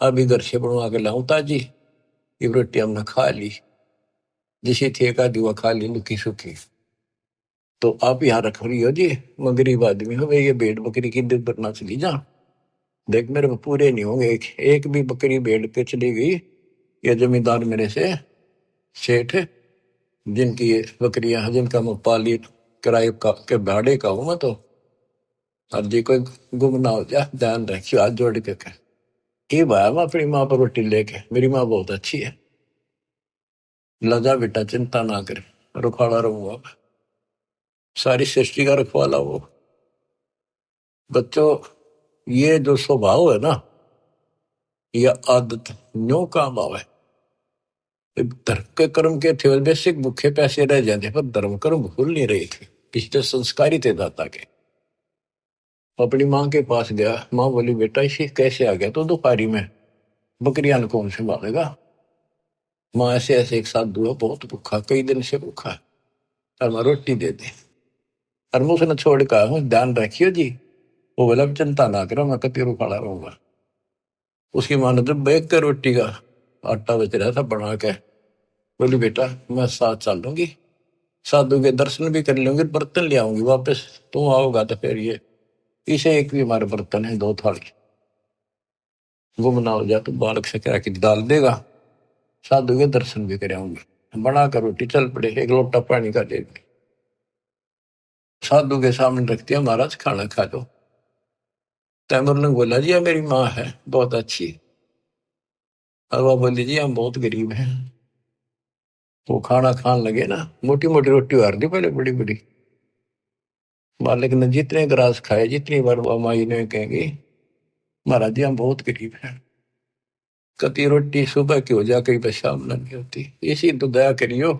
[SPEAKER 1] अभी घर से बनवा के लाऊं ताजी, ये रोटी हमने खा ली, जिसे थे का दुआ खा ली लुकी सुखी। तो आप यहाँ रख रही हो जी, मैं गरीब आदमी हूँ, ये भेड़ बकरी की दूध बरना चली जा, देख मेरे को पूरे नहीं होंगे, एक भी बकरी भेड़ पे चली गई, ये जमींदार मेरे से सेठ जिनकी ये बकरियां हैं, जिनका मैं पाली किराए का के भाड़े का हूं मैं, तो और जी कोई गुम ना हो जाए ध्यान रखियो, हाथ जोड़ के कह। ये भाई मैं अपनी माँ पर रोटी लेके, मेरी माँ बहुत अच्छी है, लजा बेटा चिंता ना करे, रुखाड़ा रहूंगा, सारी सृष्टि का रखवाला वो। बच्चों ये जो स्वभाव है ना, यह आदत न्यो काम आवे। धर्म के कर्म के थे बेसिक भूखे पैसे रह जाते, पर धर्म कर्म भूल नहीं रहे थे, पिछले संस्कारी थे दाता के। अपनी माँ के पास गया, माँ बोली बेटा इसे कैसे आ गया तो दोपहरी में, बकरियां कौन से मारेगा। माँ ऐसे ऐसे एक साथ दुआ, बहुत भूखा, कई दिन से भूखा है, और मैं रोटी दे दे। और मैं उसने छोड़ कहा हूँ ध्यान रखियो जी, वो बोला चिंता ना करो मैं कतीरू खड़ा रहूंगा। उसकी माँ ने जब बैग के रोटी का आटा बच रहा था बना के, बोली बेटा मैं साथ चल लूंगी, साधु के दर्शन भी कर लूंगी, बर्तन ले आऊंगी वापस, तुम आओगा तो फिर ये इसे एक भी हमारे बर्तन है, दो थाली, गुम ना हो जाए तो बालक से कह के डाल देगा, साधु के दर्शन भी कर आऊंगी। बना कर रोटी चल पड़े, एक लोटा पानी का दे दी, साधु के सामने रख दिया, महाराज खाना खा लो। तैमूर ने बोला जी मेरी माँ है बहुत अच्छी, और वह बोली जी हम बहुत गरीब हैं। वो खाना खान लगे ना, मोटी मोटी रोटी हार दी पहले, बड़ी बड़ी। मालिक ने जितने ग्रास खाए, जितनी बार माई ने कहेंगे महाराज जी हम बहुत गरीब हैं, कति रोटी सुबह की हो जा, कहीं पर शाम नहीं होती, इसी तो दया करियो,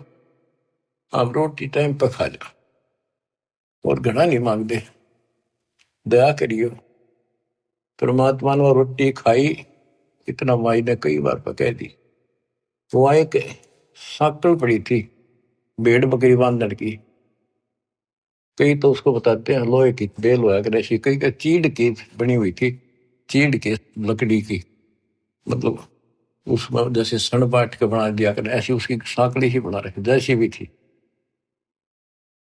[SPEAKER 1] आप रोटी टाइम पर खा जाओ और घना नहीं मांगते, दया करियो। परमात्मा ने रोटी खाई, इतना माई ने कई बार पकह दी। वहां एक साकल पड़ी थी भेड़ बकरी बांधने की, कई तो उसको बताते हैं लोहे की बेल हुआ कर ऐसी, कई का चीड़ की बनी हुई थी, चीड़ की लकड़ी की, मतलब उसमें जैसे सन बांट के बना दिया कर, ऐसी उसकी साकड़ी ही बना रखी जैसी भी थी।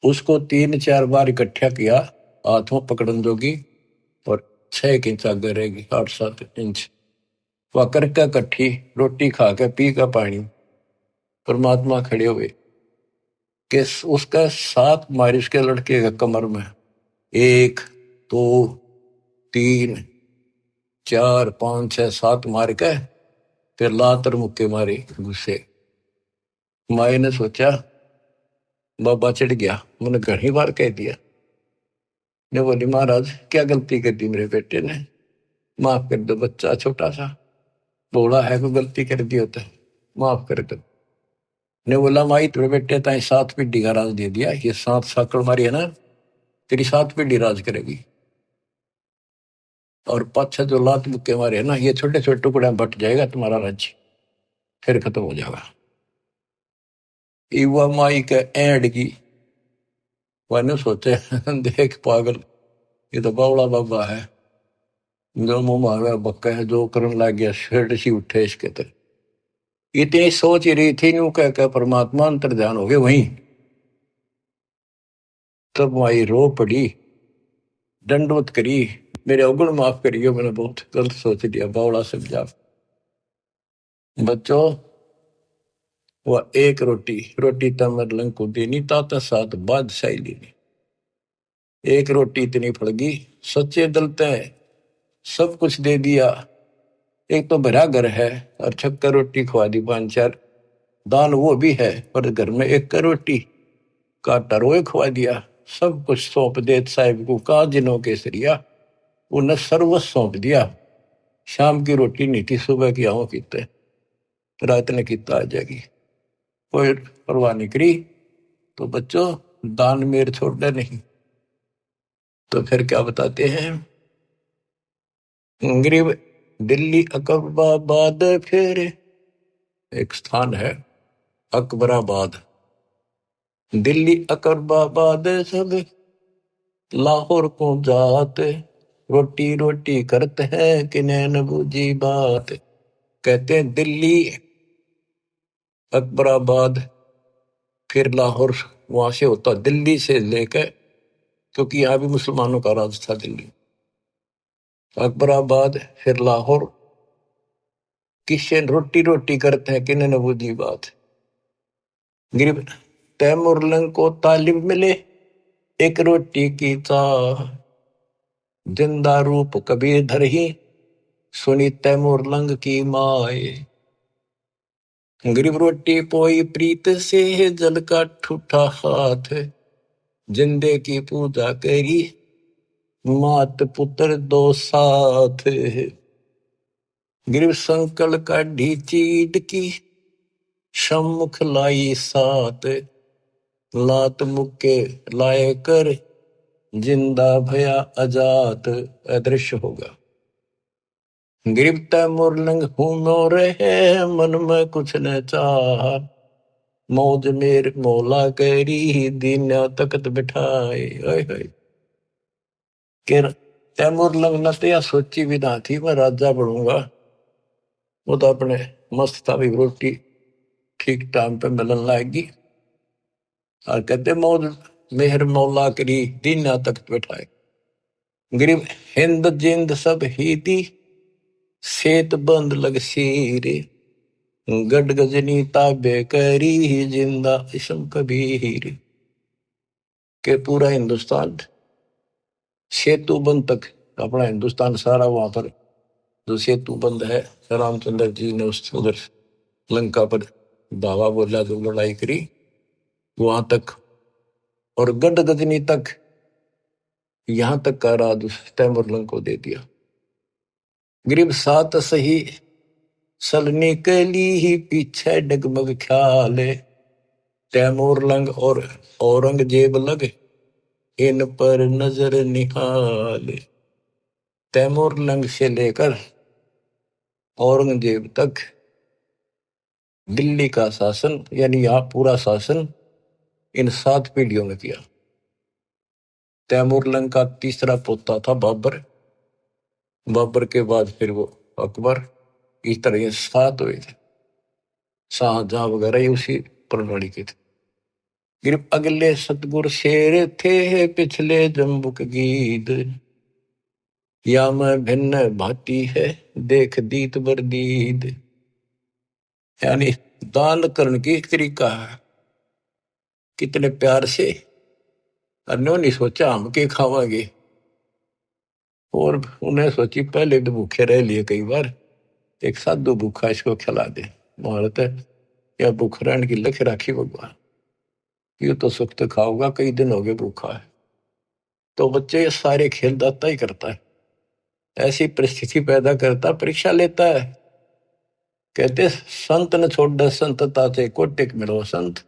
[SPEAKER 1] उसको 3-4 बार इकट्ठा किया, हाथों पकड़न जोगी, और 6 इंच आगे रहेगी, 8-7 इंच, वह करके इकट्ठी रोटी खा के पी का पानी। परमात्मा खड़े हुए कि उसका 7 मारी उसके लड़के के कमर में, 1 2 3 4 5 6 7 मार के फिर लातर मुक्के मारे गुस्से। माई ने सोचा बाबा चिढ़ गया, मैंने घनी बार कह दिया, ने बोली महाराज क्या गलती कर दी मेरे बेटे ने, माफ कर दो, बच्चा छोटा सा बोला है, कोई गलती कर दी होता है, माफ कर दो। ने बोला माई तेरे बेटे ताई 7 पीढ़ी का राज दे दिया, ये 7 साकड़ मारी है ना, तेरी 7 पीढ़ी राज करेगी। और पाछा जो लात मुक्के मारे है ना, ये छोटे छोटे टुकड़े में बट जाएगा तुम्हारा राज्य, फिर खत्म हो जाएगा। युवा माई के एंड की वाने सोचे देख पागल, ये तो बावड़ा बाबा है, जो मुंह मांगा बक्का है, जो करने लग गया शेड सी उठे इसके तर। इतनी सोच ही रही थी यूं कह परमात्मा अंतर ध्यान हो गए वहीं। तब माई रो पड़ी, दंडवत करी, मेरे अवगुण माफ करियो, मैंने बहुत गलत सोच लिया, बावड़ा समझा। बच्चों, वह एक रोटी रोटी तमर लंकु देनी ताता सात बादशाही लेनी। एक रोटी इतनी फड़गी, सच्चे दलते सब कुछ दे दिया। एक तो भरा घर है और छक्कर रोटी खवा दी, पांच चार दान वो भी है, पर घर में एक का रोटी काटा रोए खवा दिया। सब कुछ सौंप दे साहिब को, का जिनों केसरिया, उन्हें सर्वस्व सौंप दिया। शाम की रोटी नहीं थी, सुबह की आओ कीते, रात ने किता आ जाएगी, कोई परवाह नहीं करी। तो बच्चों, दान मेर छोड़ना नहीं। तो फिर क्या बताते हैं, गरीब दिल्ली अकबराबाद, फिर एक स्थान है अकबराबाद, दिल्ली अकबराबाद सब लाहौर को जात, रोटी रोटी करते हैं कि नैन बूझी बात। कहते हैं दिल्ली अकबराबाद फिर लाहौर, वहां से होता दिल्ली से लेकर, क्योंकि यहाँ भी मुसलमानों का राज था दिल्ली। अकबराबाद फिर लाहौर, किससे रोटी रोटी करते हैं कि नैन बूझी बात। गरीब तैमूर लंग को तालिम मिले, एक रोटी की चाह, जिंदा रूप कबीर धर ही, सुनी तैमूर लंग की माए। गरीब रोटी पोई प्रीत से, जल का ठूठा हाथ, जिंदे की पूजा करी, मात पुत्र दो साथ। गरीब संकल का ढीचीड की, सम्मुख लाई सात, लात मुक्के लाए कर, जिंदा भया अजात, अदृश्य होगा। गरीब तैमूर लंग हूं मोरे है, मन में कुछ न चाह, मौज मेर मौला करी, दीना तकत बिठाए। तैमूर लंग न तो यह सोची भी ना थी मैं राजा बनूंगा, वो तो अपने मस्त था भी, रोटी ठीक टाइम पे मिलन लाएगी। और कहते मौज मेहर मौला करी, दीना तकत बिठाए। गरीब हिंद जिंद सब ही दी, सेत बंद लग सीरे, गड गजनी ताबे करी, जिंदा इसम कबीर। के पूरा हिंदुस्तान सेतु बंद तक, अपना हिंदुस्तान सारा वहां पर जो सेतु बंद है, रामचंद्र जी ने उस उधर लंका पर धावा बोला, जो लड़ाई करी वहां तक, और गड गजनी तक, यहां तक का राज तैमूर लंग को दे दिया। गरीब सात सही सलनी के लिए पीछे डगमग ख्याल, तैमूर लंग और औरंगजेब लग, इन पर नजर निहाल। तैमूर लंग से लेकर औरंगजेब तक दिल्ली का शासन, यानी यहाँ पूरा शासन इन 7 पीढ़ियों में किया। तैमूर लंग का तीसरा पोता था बाबर, बाबर के बाद फिर वो अकबर, इस तरह ये 7 हुए थे। शाहजहां वगैरह ये उसी प्रणाली के थे। फिर अगले सतगुर शेर थे, पिछले जम्बुक गीत, या मैं भिन्न भांति है, देख दीत बरदीद। यानी दान करने की एक तरीका है, कितने प्यार से, अन्यों नहीं सोचा हम के खावांगे, और उन्हें सोची पहले तो भूखे रह लिए कई बार, एक साधु भूखा इसको खिला दे, महारत है या भूख रहने की लख राखी भगवान, ये तो सुख तो खाओगा, कई दिन हो गए भूखा है। तो बच्चे ये सारे खेल दाता ही करता है, ऐसी परिस्थिति पैदा करता, परीक्षा लेता है। कहते संत न छोड़ संतता से कोटिक मिलो संत,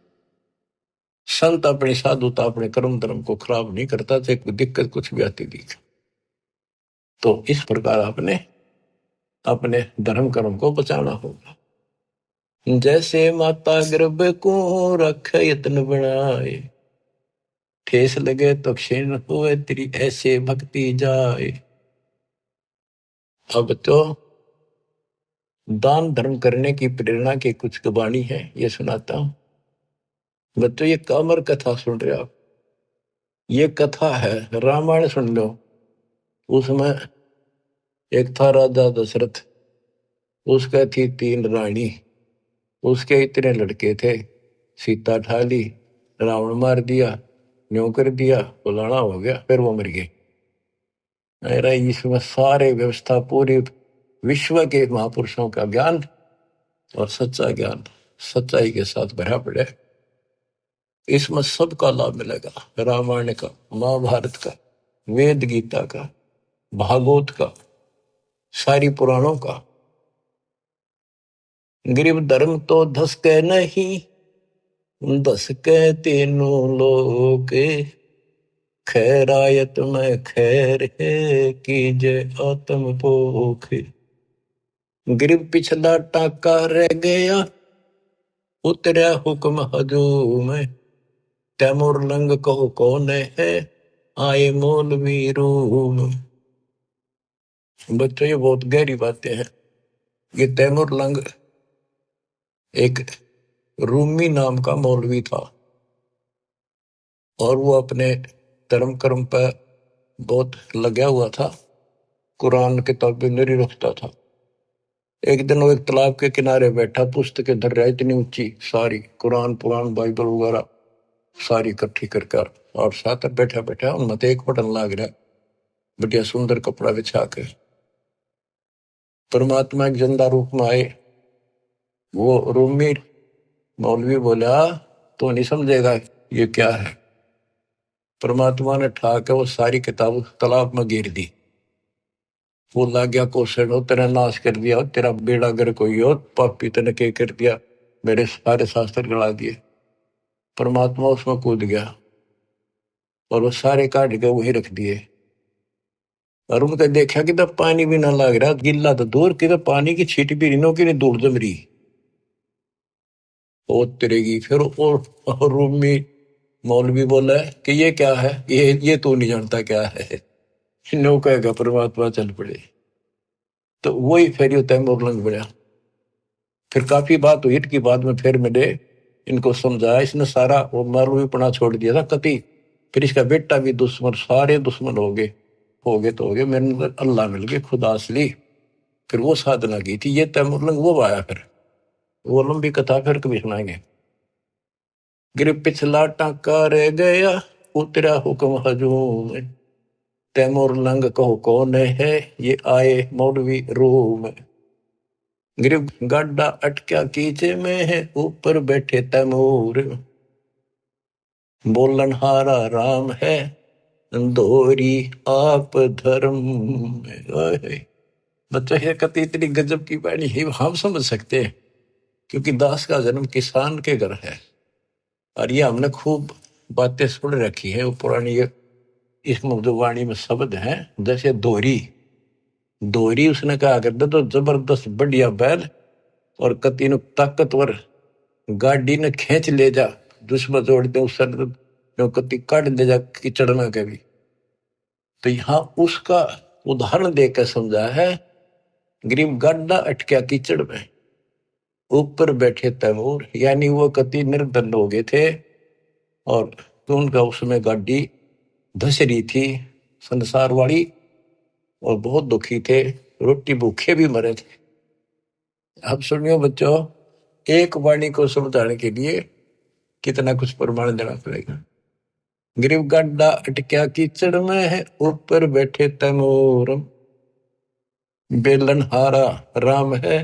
[SPEAKER 1] संत अपनी साधुता अपने कर्म धर्म को खराब नहीं करता, चाहे कोई दिक्कत कुछ भी आती दिखे। तो इस प्रकार आपने अपने धर्म कर्म को बचाना होगा। जैसे माता गर्भ को रख यत्न बनाए, ठेस लगे तो क्षीण हुए तेरी ऐसे भक्ति जाए। अब तो दान धर्म करने की प्रेरणा की कुछ वाणी है, ये सुनाता हूं। बच्चों ये कामर कथा सुन रहे हो आप, ये कथा है, रामायण सुन लो। उसमें एक था राजा दशरथ, उसका थी 3 रानी, उसके इतने लड़के थे। सीता ठा ली, रावण मार दिया, न्यों कर दिया, फलाना हो गया, फिर वो मर गए। अरे इसमें सारे व्यवस्था पूरी विश्व के महापुरुषों का ज्ञान और सच्चा ज्ञान सच्चाई के साथ भरा पड़े। इसमें सबका लाभ मिलेगा, रामायण का, महाभारत का, वेद गीता का, भागवत का, सारी पुराणों का। गरीब धर्म तो धस के नहीं, धस के तीनों लोग, खैरायत में खैर है कीजे आत्म पोख। गरीब पिछला टाका रह गया, उतरा हुक्म हजूम, तैमूर लंग कहो कौन है, आए मौलवी रूम। बच्चों ये बहुत गहरी बातें हैं। ये तैमूर लंग एक रूमी नाम का मौलवी था, और वो अपने धर्म कर्म पर बहुत लगा हुआ था, कुरान किताबें नहीं रखता था। एक दिन वो एक तालाब के किनारे बैठा, पुस्तकें धर रहा, इतनी ऊंची सारी, कुरान पुराण बाइबल वगैरह सारी इकट्ठी कर, और साथ बैठा बैठा उनमें एक बटन लाग रहा, बढ़िया सुंदर कपड़ा बिछा के परमात्मा एक जिंदा रूप में आए। वो रूमी मौलवी बोला, तो नहीं समझेगा ये क्या है। परमात्मा ने ठा के वो सारी किताब तालाब में गिर दी। वो लग गया कोसड़, हो तेरा नाश कर दिया, तेरा बेड़ा गर कोई हो, पापी तने के कर दिया, मेरे सारे शास्त्र गला दिए। परमात्मा उसमें कूद गया और वो सारे काट के वही रख दिए। और उनका देखा कि तब पानी भी ना लग रहा, गिल्ला तो दूर की, तो पानी की छीट भी रिनो की नहीं, दूर जम रही ओ तिरेगी। फिर और रूम में मौलवी बोला कि ये क्या है, ये तो नहीं जानता क्या है। नो कहेगा परमात्मा चल पड़े। तो वही फिर ये तैमूर लंग बना। फिर काफी बात हुई की बाद में फिर मैंने इनको समझाया, इसने सारा वो मौलवीपना छोड़ दिया था कति। फिर इसका बेटा भी दुश्मन, सारे दुश्मन हो गए तो हो गए, मेरे अंदर अल्लाह मिल गए, खुदा असली। फिर वो साधना की थी, ये तैमूर लंग वो आया। फिर वो लंबी कथा फिर कभी सुनाएंगे। गिर पिछला टाका रह गया, उतरा हुक्म हजूम, तैमूर लंग कहो कौन है, ये आए मौलवी रूम। गिर गाडा अटक्या कीचे में है, ऊपर बैठे तैमूर, बोलन हारा राम है, दोहरी आप धर्म। बच्चों ये कति इतनी गजब की बाणी है, हम समझ सकते हैं, क्योंकि दास का जन्म किसान के घर है। और ये हमने खूब बातें सुन रखी है, वो पुरानी इस वाणी में शब्द है, जैसे दोहरी। दोहरी उसने कहा करता तो जबरदस्त बढ़िया बैल और कति नु ताकतवर गाड़ी ने खींच ले जा, दुश्मन जोड़ दे उस कति काट दे जा कीचड़ में कभी। तो यहाँ उसका उदाहरण देकर समझा है। गरीब गाड्डा अटक्या कीचड़ में, ऊपर बैठे तैमूर, यानी वो कति निर्धन हो गए थे, और तो उनका उसमें गाड़ी धस रही थी संसार वाली, और बहुत दुखी थे, रोटी भूखे भी मरे थे। अब सुनियो बच्चों, एक वाणी को समझाने के लिए कितना कुछ प्रमाण देना पड़ेगा। गरीब गड्ढा अटक्या कीचड़ में है, ऊपर बैठे तैमूर, बेलन हारा राम है,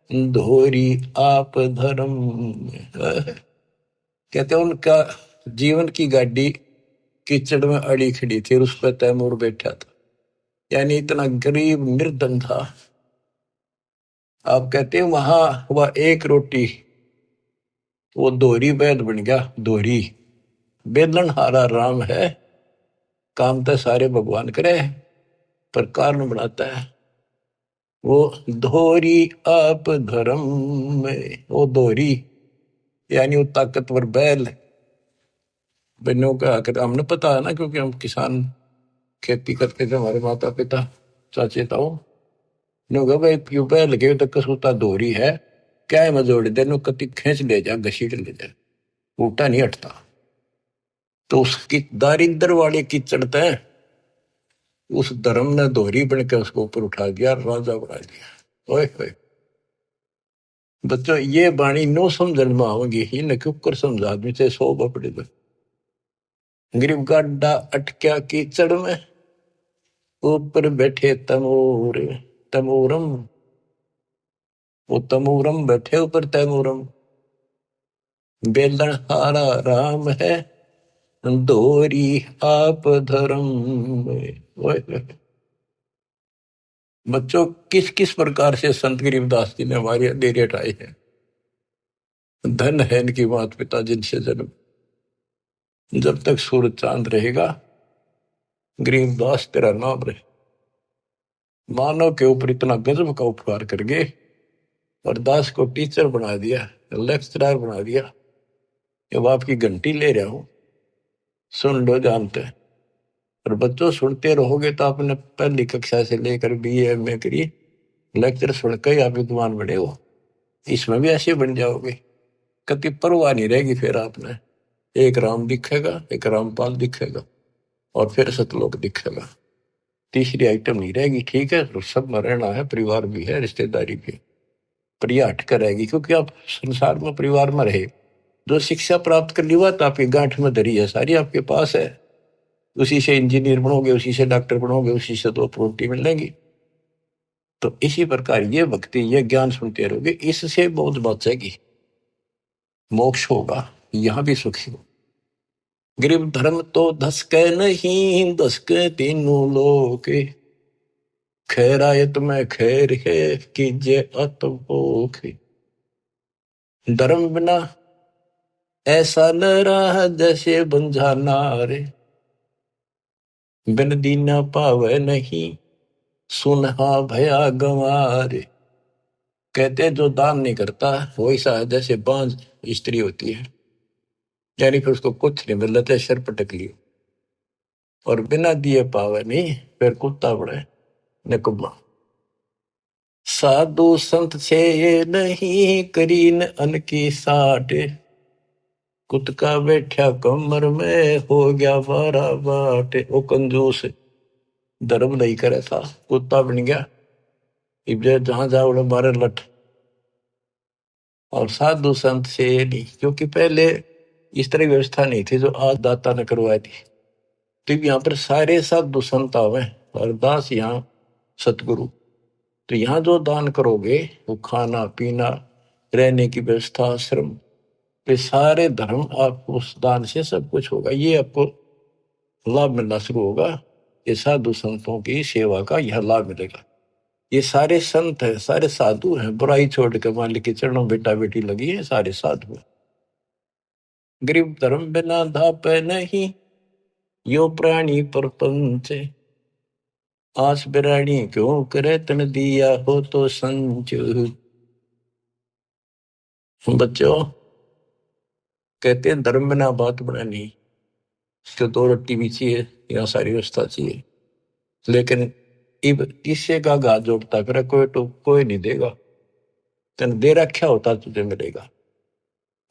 [SPEAKER 1] धोरी आप धर्म। कहते उनका जीवन की गाड़ी कीचड़ में अड़ी खड़ी थी, उस पर तैमूर बैठा था, यानी इतना गरीब निर्धन था। आप कहते हैं वहां हुआ एक रोटी, वो दोहरी बैल बन गया। दोहरी बेलन हारा राम है, काम तो सारे भगवान करे, पर कारण बनाता है वो धोरी आप धर्म में। वो धोरी यानी वो ताकतवर बैल बनो का आकर हमने पता है ना, क्योंकि हम किसान खेती करते थे, हमारे माता पिता चाचे ताऊ ने कहा भाई क्यों बैल लगे तो कसूता धोरी है क्या है मजोड़ देनो कति खींच ले जा घसीट ले जा, उल्टा नहीं हटता। तो उसकी दारिद्र वाले की चढ़ते हैं, उस धर्म ने दोहरी बन के उसको ऊपर उठा दिया, राजा बना दिया। ओए ओए बच्चों ये बाणी नो समझन में आओगी ही न क्यों कर समझा आदमी से 100 बपड़े में। गरीब गाड्डा अटक्या कीचड़ में, ऊपर बैठे तमोर तमोरम, वो तमोरम बैठे ऊपर तैमोरम। बेलन हारा राम है दोरी आप धर्म में। ओए ओए बच्चों किस किस प्रकार से संत गरीबदास जी ने हमारी अंधेरी हटाई है। धन है इनकी माता पिता जिनसे जन्म, जब तक सूरज चांद रहेगा गरीबदास तेरा नाम रहे। मानव के ऊपर इतना गजब का उपकार कर गए और दास को टीचर बना दिया, लेक्चरर बना दिया। जब आपकी घंटी ले रहा हूं सुन लो जानते हैं। और बच्चों सुनते रहोगे तो आपने पहली कक्षा से लेकर BA MA करी, लेक्चर सुनकर ही आप विद्वान बने हो, इसमें भी ऐसे बन जाओगे। कति परवाह नहीं रहेगी फिर आपने। एक राम दिखेगा, एक रामपाल दिखेगा और फिर सतलोक दिखेगा, तीसरी आइटम नहीं रहेगी। ठीक है तो सब में रहना है, परिवार भी है, रिश्तेदारी भी है, पर यह हटकर रहेगी क्योंकि आप संसार में परिवार में रहे। जो शिक्षा प्राप्त कर ली बात आपकी गांठ में धरी है, सारी आपके पास है। उसी से इंजीनियर बनोगे, उसी से डॉक्टर बनोगे, उसी से 2 रोटी मिलेंगी। तो इसी प्रकार ये भक्ति ये ज्ञान सुनते रहोगे, इससे बहुत बचेगी, मोक्ष होगा, यहां भी सुखी हो। गरीब धर्म तो धसके नहीं धसके तीनों लोग, खैरायत में खैर है कीजिए अतभोग। धर्म बिना ऐसा न रहा जैसे बंझा नारे, बिन दीना पावे नहीं सुनहा भया गंवारे। कहते जो दान नहीं करता वो ऐसा है जैसे बांझ स्त्री होती है, यानी फिर उसको कुछ नहीं मिल रहा, सिर पटक लियो। और बिना दिए पावे नहीं फिर कुत्ता बड़े निकुम्मा। साधु संत से ये नहीं करीन अन की साठ, कुत्ता बैठा कमर में हो गया बारा बाट। वो कंजूस धर्म नहीं करे था, कुत्ता बन गया, इब्जे जहां जाओ मारे लठ। और साधु संत से ये नहीं, क्योंकि पहले इस तरह व्यवस्था नहीं थी जो आज दाता ने करवाई थी। तो यहाँ पर सारे साधु संत आवे और दास यहाँ सतगुरु। तो यहाँ जो दान करोगे वो खाना पीना रहने की व्यवस्था आश्रम, ये सारे धर्म आपको उस दान से सब कुछ होगा, ये आपको लाभ मिलना शुरू होगा। ये साधु संतों की सेवा का यह लाभ मिलेगा। ये सारे संत है, सारे साधु हैं, बुराई छोड़ के मालिक के चरणों बेटा बेटी लगी है, सारे साधु हैं। गरीब धर्म बिना धाप नहीं यो प्राणी परपंच, आस बिरानी क्यों करे तन दिया हो तो संच। बच्चों कहते हैं धर्म बिना बात बनानी, तो 2 रोटी भी चाहिए, यहाँ सारी व्यवस्था चाहिए, लेकिन इब तीसरे का घात जोड़ता फिर कोई तो कोई नहीं देगा, तेन दे रखा होता तुझे मिलेगा।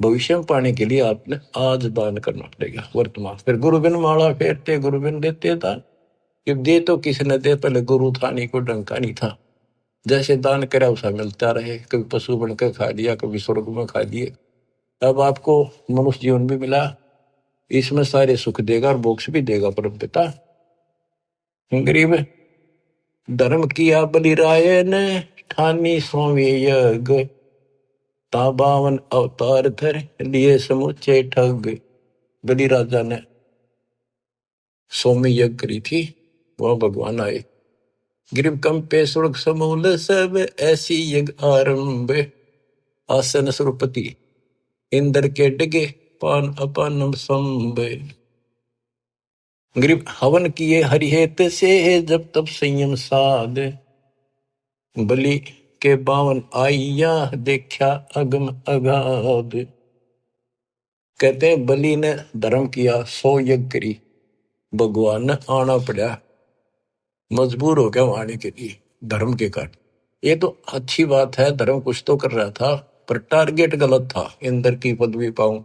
[SPEAKER 1] भविष्य में पाने के लिए आपने आज दान करना पड़ेगा वर्तमान। फिर गुरु बिन माला फेरते गुरु बिन देते दान, जब दे तो किसी ने दे, पहले गुरु था नहीं, कोई डंका नहीं था, जैसे दान करा उसा मिलता रहे। कभी पशु बनकर खा लिया, कभी स्वर्ग में खा लिए, अब आपको मनुष्य जीवन भी मिला, इसमें सारे सुख देगा और मोक्ष भी देगा परम पिता। गरीब धर्म किया बलिराय ने ठानी स्वामी यज्ञ, ता 52 अवतार धर लिए समुचे ठग। बलि राजा ने सोमी यज्ञ करी थी, वह भगवान आए। गरीब कंपे स्वर्ग समूल सब ऐसी यज्ञ आरंभ, आसन सुरपति इंद्र के डगे पान अपानम संभ। गरीब हवन किए हरिहेत से, जब तब संयम साध, बलि के बावन आइया, देखा अगम अगाध। कहते हैं बलि ने धर्म किया, 100 यज्ञ करी, भगवान ने आना पड़ा, मजबूर हो गया वहां आने के लिए धर्म के कारण। ये तो अच्छी बात है, धर्म कुछ तो कर रहा था, पर टारगेट गलत था। इंद्र की पदवी पाऊं,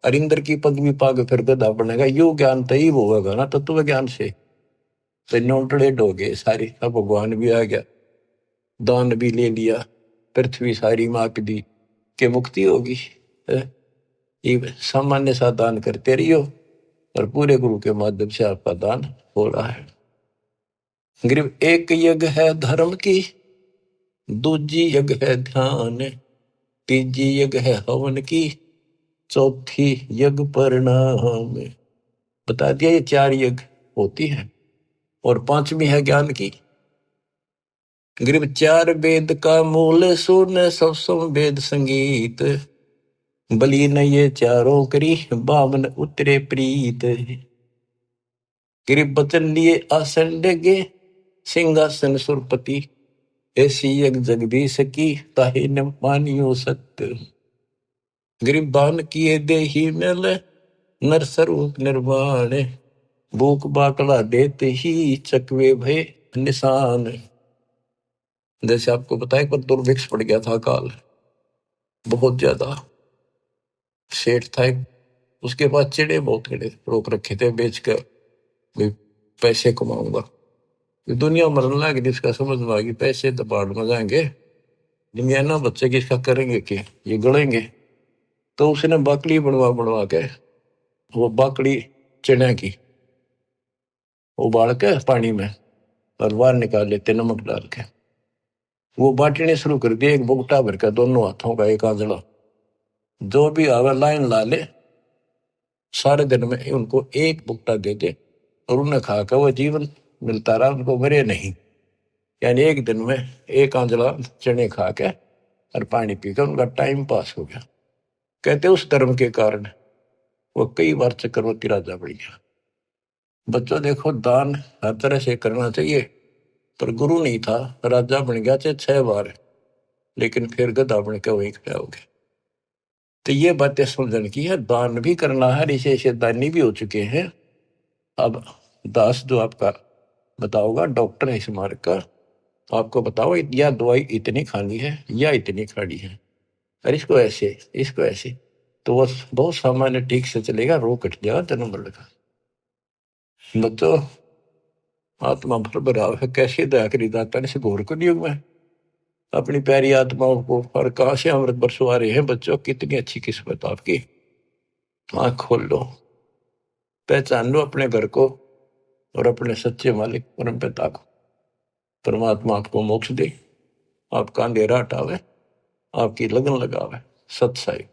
[SPEAKER 1] और इंद्र की पदवी पाके फिर गधा बनेगा, यो ज्ञान तो ही होगा ना तत्व ज्ञान से। तो नोटड़ेड हो गए सारी, अब भगवान भी आ गया, दान भी ले लिया, पृथ्वी सारी माप दी के मुक्ति होगी। ये सामान्य सा दान करते रहियो, और पूरे गुरु के माध्यम से आपका दान हो रहा है। गरीब एक यज्ञ है धर्म की, दूजी यज्ञ है ध्यान, तीजी यज्ञ है हवन की, चौथी यज्ञ परिणाम। बता दिया ये 4 यज्ञ होती है, और 5वीं है ज्ञान की। गरीब 4 वेद का मूल सुन, सब वेद संगीत, बलि ने ये चारों करी, बामन उतरे प्रीत। गरीब बचन लिए आसन डेगे, सिंहासन सुरपति, ऐसी यज्ञ जग भी सकी, ताहे न मानियो सत्य। गरीब दान किए दे ही नल, नर स्वरूप निर्वाण, भूख बाकड़ा देते ही, चकवे भय निशान। जैसे आपको बताया पर दुर्भिक्ष पड़ गया था काल, बहुत ज्यादा। सेठ था एक, उसके पास चिड़े बहुत खड़े रोक रखे थे, बेच कर भी पैसे कमाऊंगा। दुनिया मरने लगी, जिसका समझ में आ गई पैसे तो बाढ़ में जाएंगे, दुनिया ना बच्चे किसका करेंगे कि ये गड़ेंगे। तो उसने बाकड़ी बनवा बनवा के, वो बाकड़ी चिड़िया की उबाल के पानी में और बाहर निकाल लेते नमक डाल के, वो बांटने शुरू कर दिए, एक बुगटा भर का दोनों हाथों का, एक आंजला, जो भी आवे लाइन ला ले, सारे दिन में उनको एक बुगटा दे दे, और उन्हें खाकर वो जीवन मिलता रहा, उनको मरे नहीं। यानी एक दिन में एक आंजला चने खा के और पानी पीकर उनका टाइम पास हो गया। कहते उस धर्म के कारण वो कई बार चक्रवर्ती राजा बन गया। बच्चों देखो, दान हर तरह से करना चाहिए, पर गुरु नहीं था, राजा बन गया चाहे 6 बार, लेकिन फिर गधा बन के वहीं खड़ा हो गया। तो ये बातें समझने की है, दान भी करना है, ऐसे दानी भी हो चुके हैं। अब दास जो आपका बताओगा, डॉक्टर है इस मार्ग का, आपको बताओ या दवाई इतनी खानी है या इतनी खानी है, और इसको ऐसे, इसको ऐसे, तो वो बहुत सामान्य ठीक से चलेगा, रोग कट जाएगा, जन्म बढ़ेगा। बच्चों, आत्मा भर भराव है, कैसे दया करी दाता ने, घोर को युग में अपनी प्यारी आत्माओं को, और कहां से अमृत बरसवा रहे हैं। बच्चों, कितनी अच्छी किस्मत आपकी। आंख खोल लो, पहचान लो अपने घर को और अपने सच्चे मालिक परम पिता को। परमात्मा आपको मोक्ष दे, आपका अंधेरा हटावे, आपकी लगन लगावे। सत्साई।